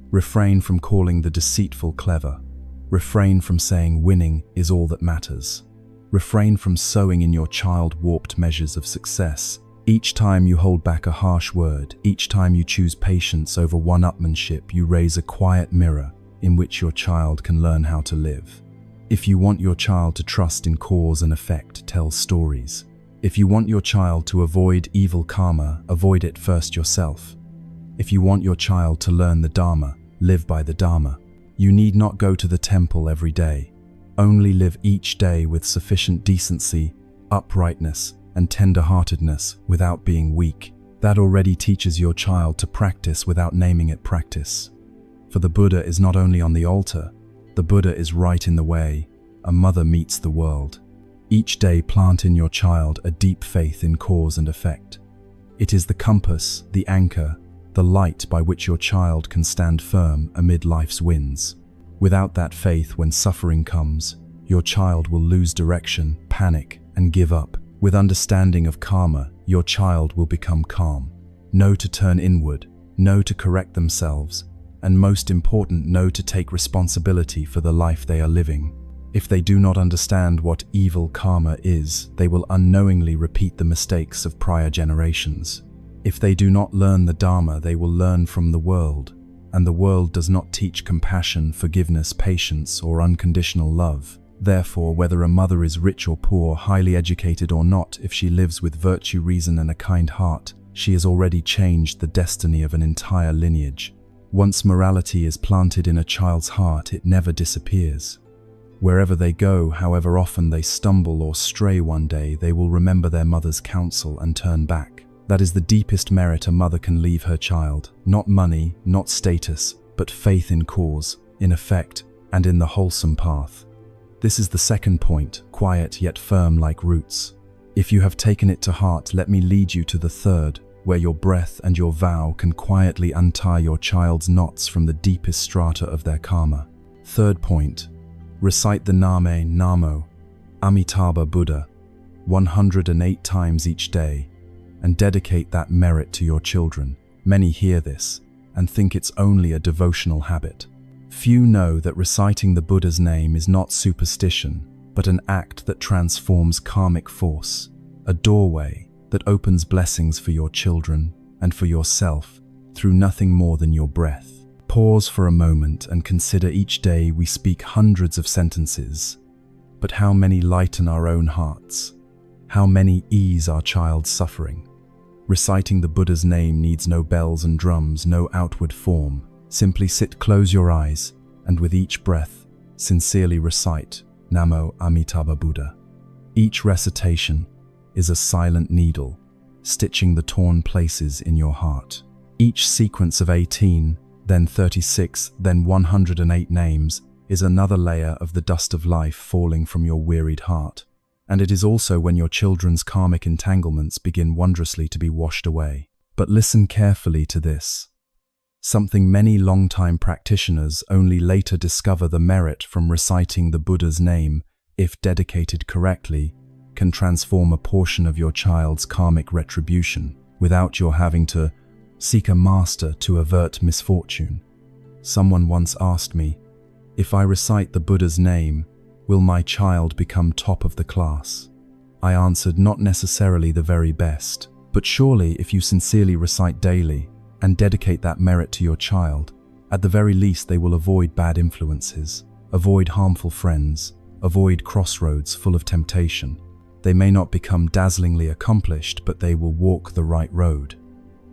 Refrain from calling the deceitful clever. Refrain from saying winning is all that matters. Refrain from sowing in your child warped measures of success. Each time you hold back a harsh word, each time you choose patience over one-upmanship, you raise a quiet mirror in which your child can learn how to live. If you want your child to trust in cause and effect, tell stories. If you want your child to avoid evil karma, avoid it first yourself. If you want your child to learn the Dharma, live by the Dharma. You need not go to the temple every day. Only live each day with sufficient decency, uprightness, and tender-heartedness without being weak. That already teaches your child to practice without naming it practice. For the Buddha is not only on the altar, the Buddha is right in the way. A mother meets the world. Each day plant in your child a deep faith in cause and effect. It is the compass, the anchor, the light by which your child can stand firm amid life's winds. Without that faith, when suffering comes, your child will lose direction, panic, and give up. With understanding of karma, your child will become calm. Know to turn inward, know to correct themselves, and most important, know to take responsibility for the life they are living. If they do not understand what evil karma is, they will unknowingly repeat the mistakes of prior generations. If they do not learn the Dharma, they will learn from the world, and the world does not teach compassion, forgiveness, patience, or unconditional love. Therefore, whether a mother is rich or poor, highly educated or not, if she lives with virtue, reason, and a kind heart, she has already changed the destiny of an entire lineage. Once morality is planted in a child's heart, it never disappears. Wherever they go, however often they stumble or stray, one day they will remember their mother's counsel and turn back. That is the deepest merit a mother can leave her child. Not money, not status, but faith in cause, in effect, and in the wholesome path. This is the second point, quiet yet firm like roots. If you have taken it to heart, let me lead you to the third, where your breath and your vow can quietly untie your child's knots from the deepest strata of their karma. Third point, recite the Name, Namo, Amitabha Buddha, 108 times each day, and dedicate that merit to your children. Many hear this and think it's only a devotional habit. Few know that reciting the Buddha's name is not superstition, but an act that transforms karmic force, a doorway that opens blessings for your children and for yourself through nothing more than your breath. Pause for a moment and consider each day we speak hundreds of sentences, but how many lighten our own hearts? how many ease our child's suffering. Reciting the Buddha's name needs no bells and drums, no outward form. Simply sit, close your eyes, and with each breath, sincerely recite Namo Amitabha Buddha. Each recitation is a silent needle, stitching the torn places in your heart. Each sequence of 18, then 36, then 108 names is another layer of the dust of life falling from your wearied heart. And it is also when your children's karmic entanglements begin wondrously to be washed away. But listen carefully to this. Something many long-time practitioners only later discover: the merit from reciting the Buddha's name, if dedicated correctly, can transform a portion of your child's karmic retribution without your having to seek a master to avert misfortune. Someone once asked me, if I recite the Buddha's name, will my child become top of the class? I answered, not necessarily the very best, but surely if you sincerely recite daily and dedicate that merit to your child, at the very least they will avoid bad influences, avoid harmful friends, avoid crossroads full of temptation. They may not become dazzlingly accomplished, but they will walk the right road.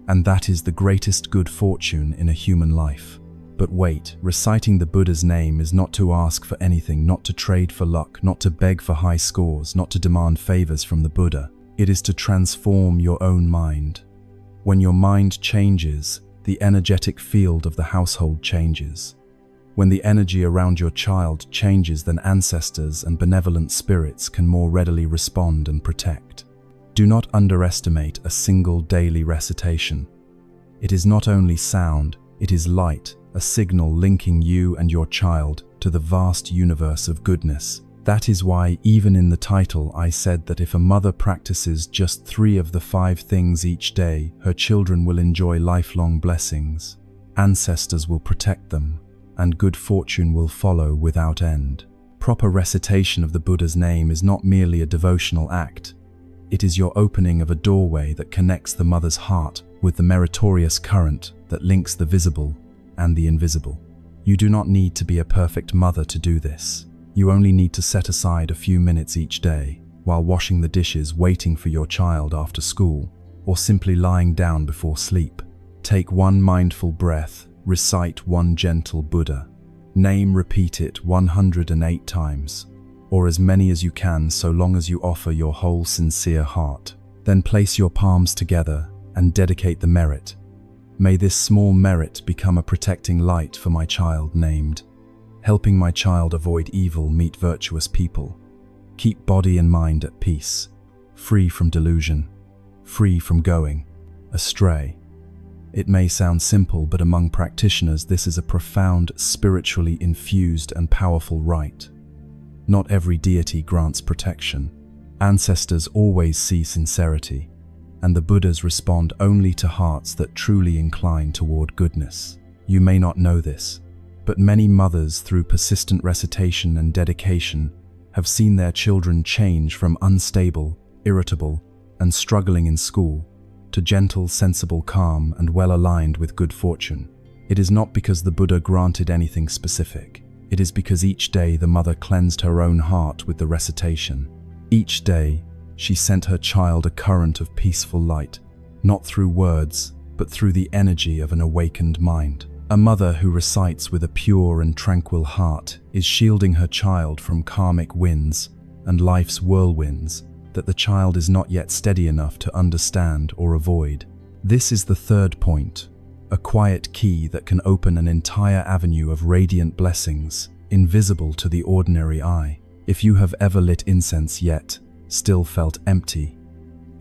And that is the greatest good fortune in a human life. But wait, reciting the Buddha's name is not to ask for anything, not to trade for luck, not to beg for high scores, not to demand favors from the Buddha. It is to transform your own mind. When your mind changes, the energetic field of the household changes. When the energy around your child changes, then ancestors and benevolent spirits can more readily respond and protect. Do not underestimate a single daily recitation. It is not only sound, it is light, a signal linking you and your child to the vast universe of goodness. That is why even in the title I said that if a mother practices just 3 of the 5 things each day, her children will enjoy lifelong blessings. Ancestors will protect them, and good fortune will follow without end. Proper recitation of the Buddha's name is not merely a devotional act. It is your opening of a doorway that connects the mother's heart with the meritorious current that links the visible and the invisible. You do not need to be a perfect mother to do this. You only need to set aside a few minutes each day, while washing the dishes, waiting for your child after school, or simply lying down before sleep. Take one mindful breath, recite one gentle Buddha name, repeat it 108 times, or as many as you can, so long as you offer your whole sincere heart. Then place your palms together and dedicate the merit. May this small merit become a protecting light for my child named, helping my child avoid evil, meet virtuous people, keep body and mind at peace, free from delusion, free from going astray. It may sound simple, but among practitioners this is a profound, spiritually infused and powerful rite. Not every deity grants protection. Ancestors always see sincerity, and the Buddhas respond only to hearts that truly incline toward goodness. You may not know this, but many mothers, through persistent recitation and dedication, have seen their children change from unstable, irritable, and struggling in school to gentle, sensible, calm, and well-aligned with good fortune. It is not because the Buddha granted anything specific. It is because each day the mother cleansed her own heart with the recitation. Each day, she sent her child a current of peaceful light, not through words, but through the energy of an awakened mind. A mother who recites with a pure and tranquil heart is shielding her child from karmic winds and life's whirlwinds that the child is not yet steady enough to understand or avoid. This is the third point, a quiet key that can open an entire avenue of radiant blessings, invisible to the ordinary eye. If you have ever lit incense yet still felt empty,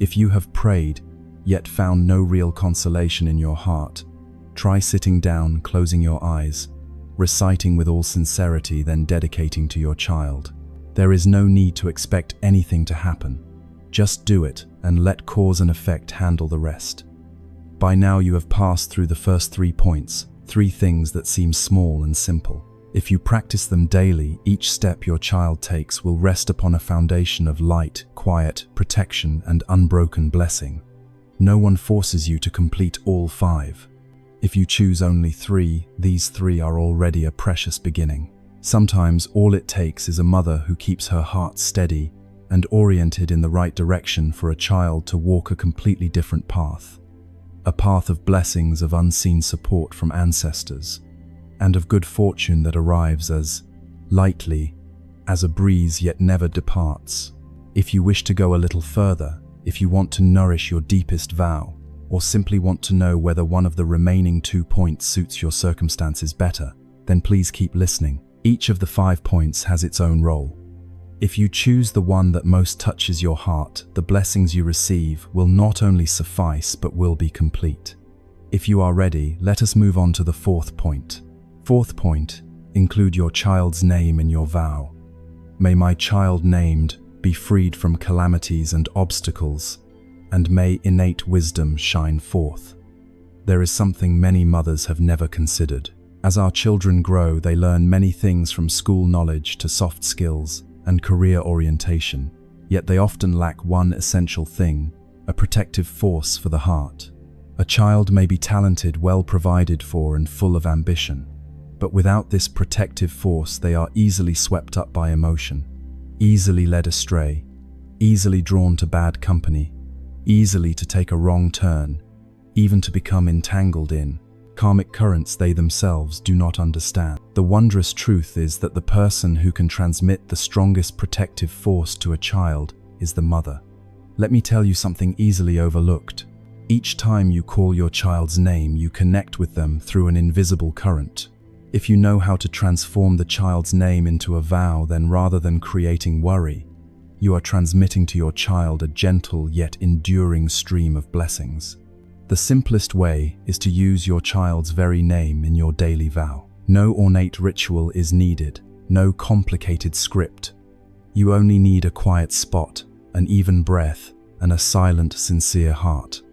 if you have prayed yet found no real consolation in your heart, try sitting down, closing your eyes, reciting with all sincerity, then dedicating to your child. There is no need to expect anything to happen. Just do it and let cause and effect handle the rest. By now you have passed through the first 3 points, 3 things that seem small and simple. If you practice them daily, each step your child takes will rest upon a foundation of light, quiet, protection, and unbroken blessing. No one forces you to complete all 5. If you choose only 3, these 3 are already a precious beginning. Sometimes all it takes is a mother who keeps her heart steady and oriented in the right direction for a child to walk a completely different path. A path of blessings, of unseen support from ancestors, and of good fortune that arrives as lightly as a breeze yet never departs. If you wish to go a little further, if you want to nourish your deepest vow, or simply want to know whether one of the remaining 2 points suits your circumstances better, then please keep listening. Each of the 5 points has its own role. If you choose the one that most touches your heart, the blessings you receive will not only suffice but will be complete. If you are ready, let us move on to the 4th point. 4th point, include your child's name in your vow. May my child named be freed from calamities and obstacles, and may innate wisdom shine forth. There is something many mothers have never considered. As our children grow, they learn many things from school knowledge to soft skills and career orientation, yet they often lack one essential thing, a protective force for the heart. A child may be talented, well provided for, and full of ambition, but without this protective force, they are easily swept up by emotion, easily led astray, easily drawn to bad company, easily to take a wrong turn, even to become entangled in karmic currents they themselves do not understand. The wondrous truth is that the person who can transmit the strongest protective force to a child is the mother. Let me tell you something easily overlooked. Each time you call your child's name, you connect with them through an invisible current. If you know how to transform the child's name into a vow, then rather than creating worry, you are transmitting to your child a gentle yet enduring stream of blessings. The simplest way is to use your child's very name in your daily vow. No ornate ritual is needed, no complicated script. You only need a quiet spot, an even breath, and a silent, sincere heart.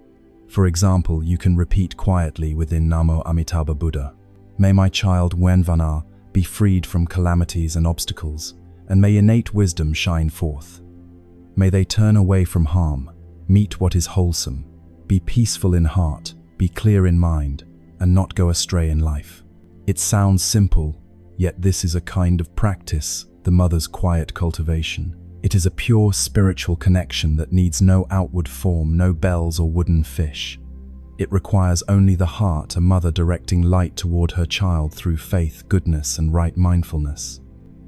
For example, you can repeat quietly within Namo Amitabha Buddha. May my child Wenvana be freed from calamities and obstacles, and may innate wisdom shine forth. May they turn away from harm, meet what is wholesome, be peaceful in heart, be clear in mind, and not go astray in life. It sounds simple, yet this is a kind of practice, the mother's quiet cultivation. It is a pure spiritual connection that needs no outward form, no bells or wooden fish. It requires only the heart, a mother directing light toward her child through faith, goodness, and right mindfulness.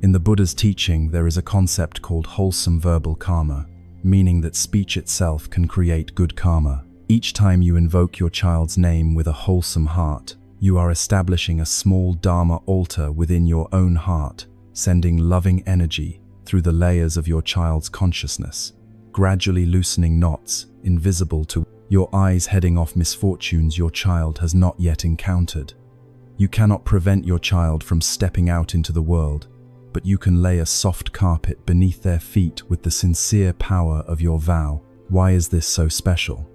In the Buddha's teaching, there is a concept called wholesome verbal karma, meaning that speech itself can create good karma. Each time you invoke your child's name with a wholesome heart, you are establishing a small Dharma altar within your own heart, sending loving energy through the layers of your child's consciousness, gradually loosening knots invisible to your eyes, heading off misfortunes your child has not yet encountered. You cannot prevent your child from stepping out into the world, but you can lay a soft carpet beneath their feet with the sincere power of your vow. Why is this so special?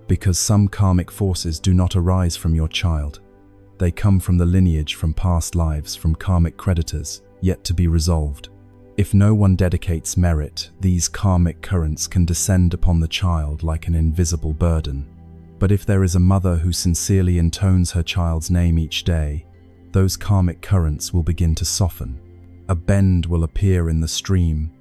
Because some karmic forces do not arise from your child. They come from the lineage, from past lives, from karmic creditors, yet to be resolved. If no one dedicates merit, these karmic currents can descend upon the child like an invisible burden. But if there is a mother who sincerely intones her child's name each day, those karmic currents will begin to soften. A bend will appear in the stream.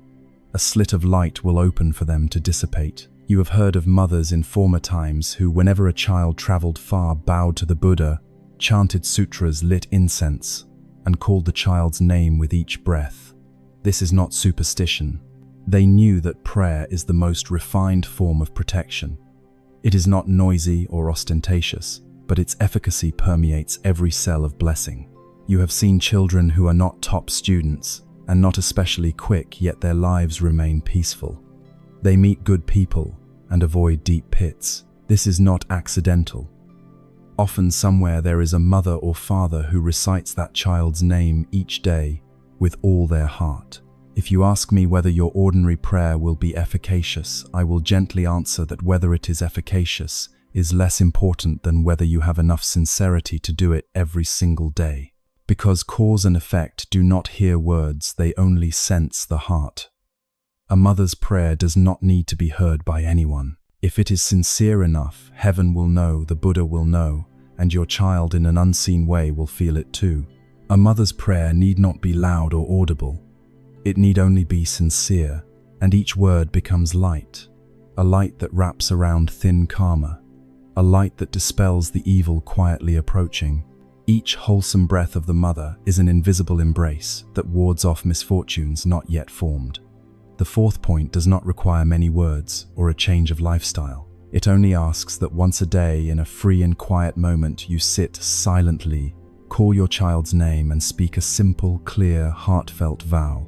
A slit of light will open for them to dissipate. You have heard of mothers in former times who, whenever a child traveled far, bowed to the Buddha, chanted sutras, lit incense, and called the child's name with each breath. This is not superstition. They knew that prayer is the most refined form of protection. It is not noisy or ostentatious, but its efficacy permeates every cell of blessing. You have seen children who are not top students and not especially quick, yet their lives remain peaceful. They meet good people and avoid deep pits. This is not accidental. Often somewhere there is a mother or father who recites that child's name each day with all their heart. If you ask me whether your ordinary prayer will be efficacious, I will gently answer that whether it is efficacious is less important than whether you have enough sincerity to do it every single day. Because cause and effect do not hear words, they only sense the heart. A mother's prayer does not need to be heard by anyone. If it is sincere enough, heaven will know, the Buddha will know, and your child in an unseen way will feel it too. A mother's prayer need not be loud or audible. It need only be sincere, and each word becomes light, a light that wraps around thin karma, a light that dispels the evil quietly approaching. Each wholesome breath of the mother is an invisible embrace that wards off misfortunes not yet formed. The fourth point does not require many words or a change of lifestyle. It only asks that once a day, in a free and quiet moment, you sit silently, call your child's name, and speak a simple, clear, heartfelt vow.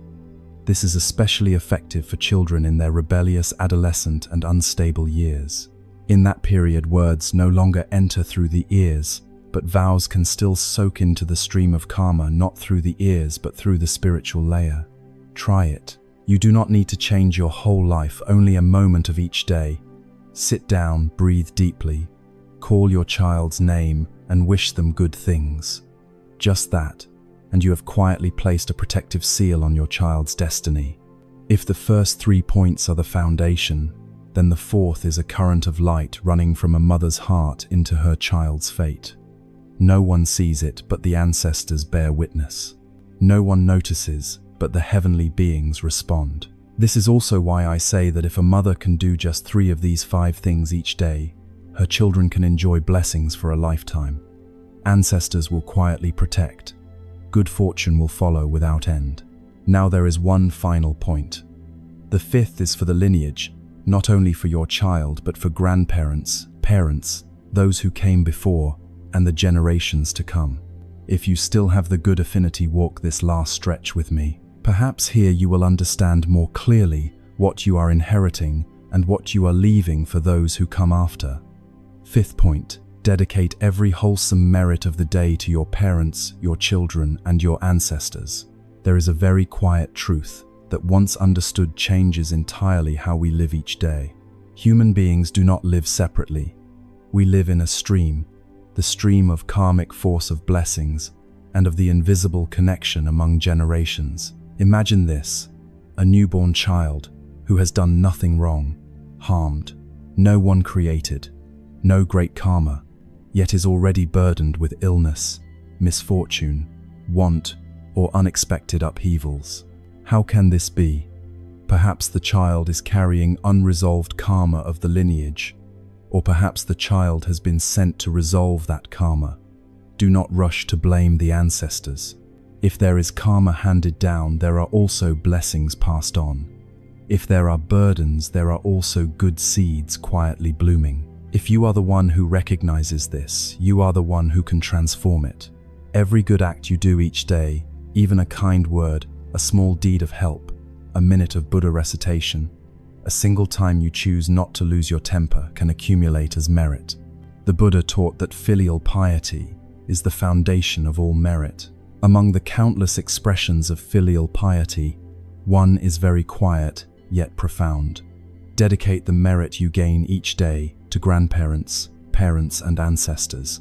This is especially effective for children in their rebellious, adolescent, and unstable years. In that period, words no longer enter through the ears, but vows can still soak into the stream of karma, not through the ears, but through the spiritual layer. Try it. You do not need to change your whole life, only a moment of each day. Sit down, breathe deeply, call your child's name, and wish them good things. Just that, and you have quietly placed a protective seal on your child's destiny. If the first 3 points are the foundation, then the fourth is a current of light running from a mother's heart into her child's fate. No one sees it, but the ancestors bear witness. No one notices, but the heavenly beings respond. This is also why I say that if a mother can do just 3 of these 5 things each day, her children can enjoy blessings for a lifetime. Ancestors will quietly protect. Good fortune will follow without end. Now there is one final point. The fifth is for the lineage, not only for your child, but for grandparents, parents, those who came before, and the generations to come. If you still have the good affinity, walk this last stretch with me. Perhaps here you will understand more clearly what you are inheriting and what you are leaving for those who come after. Fifth point, dedicate every wholesome merit of the day to your parents, your children, and your ancestors. There is a very quiet truth that, once understood, changes entirely how we live each day. Human beings do not live separately. We live in a stream, the stream of karmic force of blessings and of the invisible connection among generations. Imagine this, a newborn child who has done nothing wrong, harmed, no one created, no great karma, yet is already burdened with illness, misfortune, want, or unexpected upheavals. How can this be? Perhaps the child is carrying unresolved karma of the lineage, or perhaps the child has been sent to resolve that karma. Do not rush to blame the ancestors. If there is karma handed down, there are also blessings passed on. If there are burdens, there are also good seeds quietly blooming. If you are the one who recognizes this, you are the one who can transform it. Every good act you do each day, even a kind word, a small deed of help, a minute of Buddha recitation, a single time you choose not to lose your temper, can accumulate as merit. The Buddha taught that filial piety is the foundation of all merit. Among the countless expressions of filial piety, one is very quiet yet profound. Dedicate the merit you gain each day to grandparents, parents, and ancestors,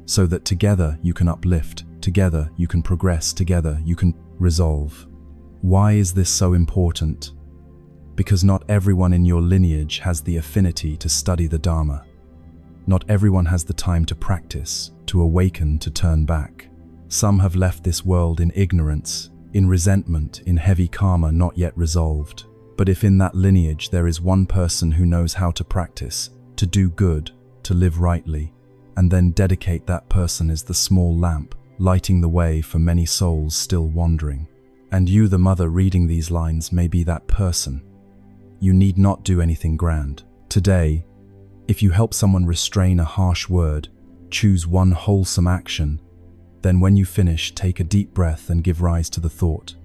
so that together you can uplift, together you can progress, together you can resolve. Why is this so important? Because not everyone in your lineage has the affinity to study the Dharma. Not everyone has the time to practice, to awaken, to turn back. Some have left this world in ignorance, in resentment, in heavy karma not yet resolved. But if in that lineage there is one person who knows how to practice, to do good, to live rightly, and then dedicate, that person is the small lamp, lighting the way for many souls still wandering. And you, the mother reading these lines, may be that person. You need not do anything grand. Today, if you help someone restrain a harsh word, choose one wholesome action, then when you finish, take a deep breath and give rise to the thought,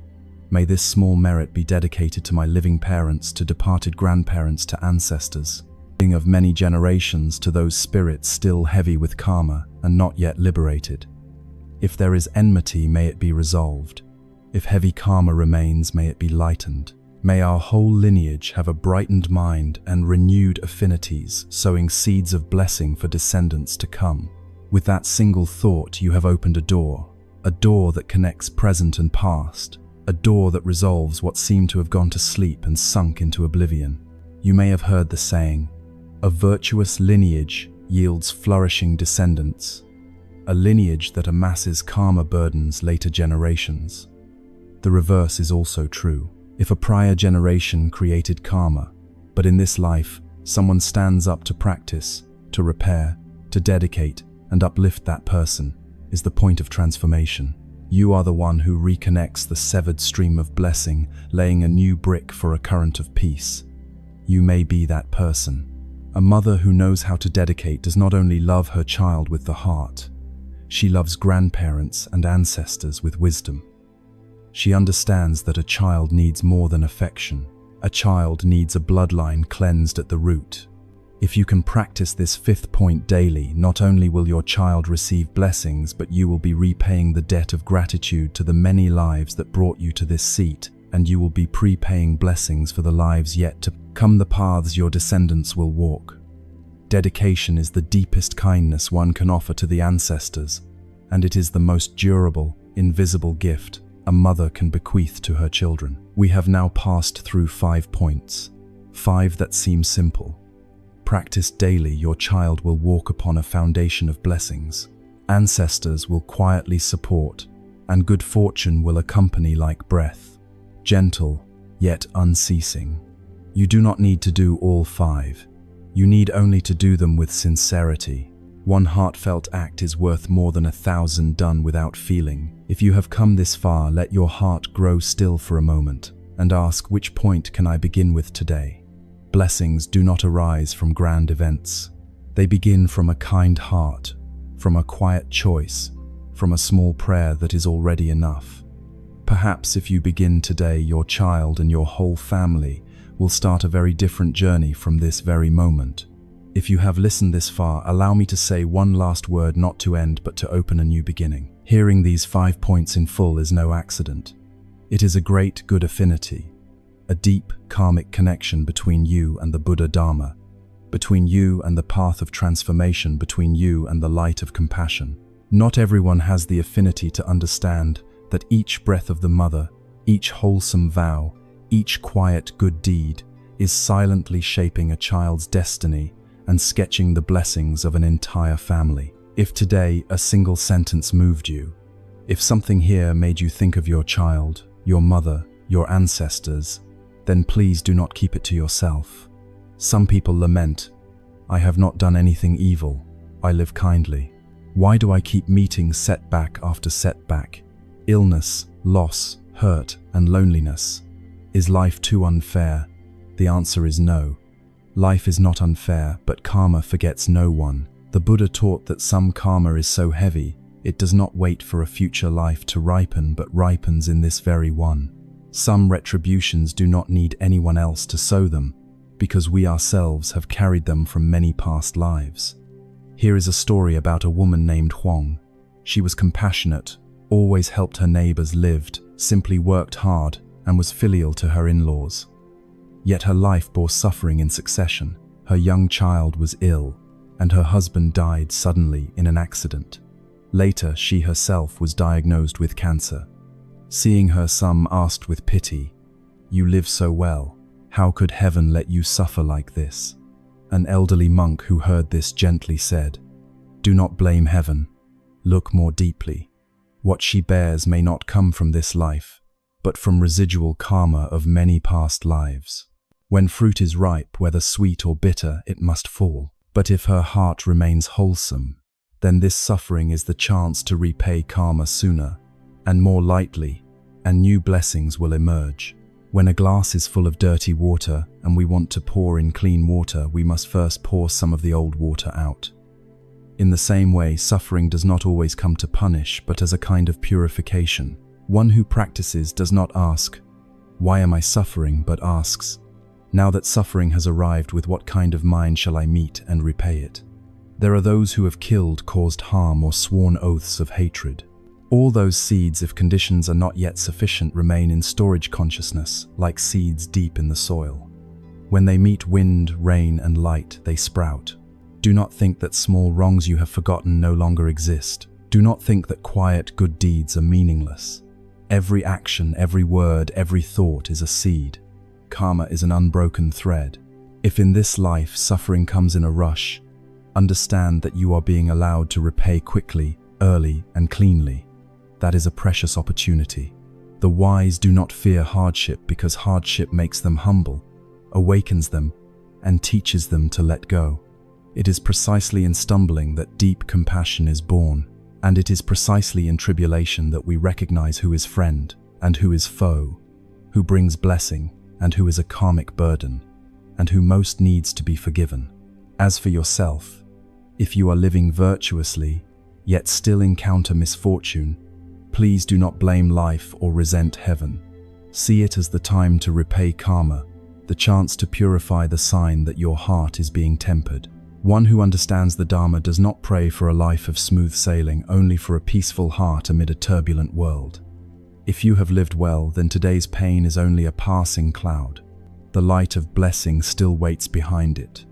may this small merit be dedicated to my living parents, to departed grandparents, to ancestors, of many generations, to those spirits still heavy with karma and not yet liberated. If there is enmity, may it be resolved. If heavy karma remains, may it be lightened. May our whole lineage have a brightened mind and renewed affinities, sowing seeds of blessing for descendants to come. With that single thought, you have opened a door that connects present and past, a door that resolves what seemed to have gone to sleep and sunk into oblivion. You may have heard the saying, a virtuous lineage yields flourishing descendants, a lineage that amasses karma burdens later generations. The reverse is also true. if a prior generation created karma, but in this life, someone stands up to practice, to repair, to dedicate, and uplift that person, is the point of transformation. You are the one who reconnects the severed stream of blessing, laying a new brick for a current of peace. You may be that person. A mother who knows how to dedicate does not only love her child with the heart, she loves grandparents and ancestors with wisdom. She understands that a child needs more than affection. A child needs a bloodline cleansed at the root. If you can practice this 5th point daily, not only will your child receive blessings, but you will be repaying the debt of gratitude to the many lives that brought you to this seat, and you will be prepaying blessings for the lives yet to come, the paths your descendants will walk. Dedication is the deepest kindness one can offer to the ancestors, and it is the most durable, invisible gift a mother can bequeath to her children. We have now passed through 5 points, 5 that seem simple. Practice daily, your child will walk upon a foundation of blessings. Ancestors will quietly support, and good fortune will accompany like breath, gentle yet unceasing. You do not need to do all 5. You need only to do them with sincerity. One heartfelt act is worth more than 1,000 done without feeling. If you have come this far, let your heart grow still for a moment and ask, which point can I begin with today? Blessings do not arise from grand events. They begin from a kind heart, from a quiet choice, from a small prayer that is already enough. Perhaps if you begin today, your child and your whole family will start a very different journey from this very moment. If you have listened this far, allow me to say one last word, not to end but to open a new beginning. Hearing these 5 points in full is no accident. It is a great good affinity, a deep karmic connection between you and the Buddha Dharma, between you and the path of transformation, between you and the light of compassion. Not everyone has the affinity to understand that each breath of the mother, each wholesome vow, each quiet good deed is silently shaping a child's destiny and sketching the blessings of an entire family. If today a single sentence moved you, if something here made you think of your child, your mother, your ancestors, then please do not keep it to yourself. Some people lament, "I have not done anything evil, I live kindly. Why do I keep meeting setback after setback? Illness, loss, hurt, and loneliness. Is life too unfair?" The answer is no. Life is not unfair, but karma forgets no one. The Buddha taught that some karma is so heavy, it does not wait for a future life to ripen, but ripens in this very one. Some retributions do not need anyone else to sow them, because we ourselves have carried them from many past lives. Here is a story about a woman named Huang. She was compassionate, always helped her neighbors, lived, simply worked hard, and was filial to her in-laws. Yet her life bore suffering in succession. Her young child was ill, and her husband died suddenly in an accident. Later, she herself was diagnosed with cancer. Seeing her, some asked with pity, "You live so well. How could heaven let you suffer like this?" An elderly monk who heard this gently said, "Do not blame heaven. Look more deeply. What she bears may not come from this life, but from residual karma of many past lives. When fruit is ripe, whether sweet or bitter, it must fall. But if her heart remains wholesome, then this suffering is the chance to repay karma sooner and more lightly, and new blessings will emerge. When a glass is full of dirty water and we want to pour in clean water, we must first pour some of the old water out. In the same way, suffering does not always come to punish, but as a kind of purification. One who practices does not ask, "Why am I suffering?" but asks, "Now that suffering has arrived, with what kind of mind shall I meet and repay it?" There are those who have killed, caused harm, or sworn oaths of hatred. All those seeds, if conditions are not yet sufficient, remain in storage consciousness, like seeds deep in the soil. When they meet wind, rain, and light, they sprout. Do not think that small wrongs you have forgotten no longer exist. Do not think that quiet good deeds are meaningless. Every action, every word, every thought is a seed. Karma is an unbroken thread. If in this life suffering comes in a rush, understand that you are being allowed to repay quickly, early, and cleanly. That is a precious opportunity. The wise do not fear hardship because hardship makes them humble, awakens them, and teaches them to let go. It is precisely in stumbling that deep compassion is born, and it is precisely in tribulation that we recognize who is friend and who is foe, who brings blessing and who is a karmic burden, and who most needs to be forgiven. As for yourself, if you are living virtuously, yet still encounter misfortune, please do not blame life or resent heaven. See it as the time to repay karma, the chance to purify the sign that your heart is being tempered. One who understands the Dharma does not pray for a life of smooth sailing, only for a peaceful heart amid a turbulent world. If you have lived well, then today's pain is only a passing cloud. The light of blessing still waits behind it.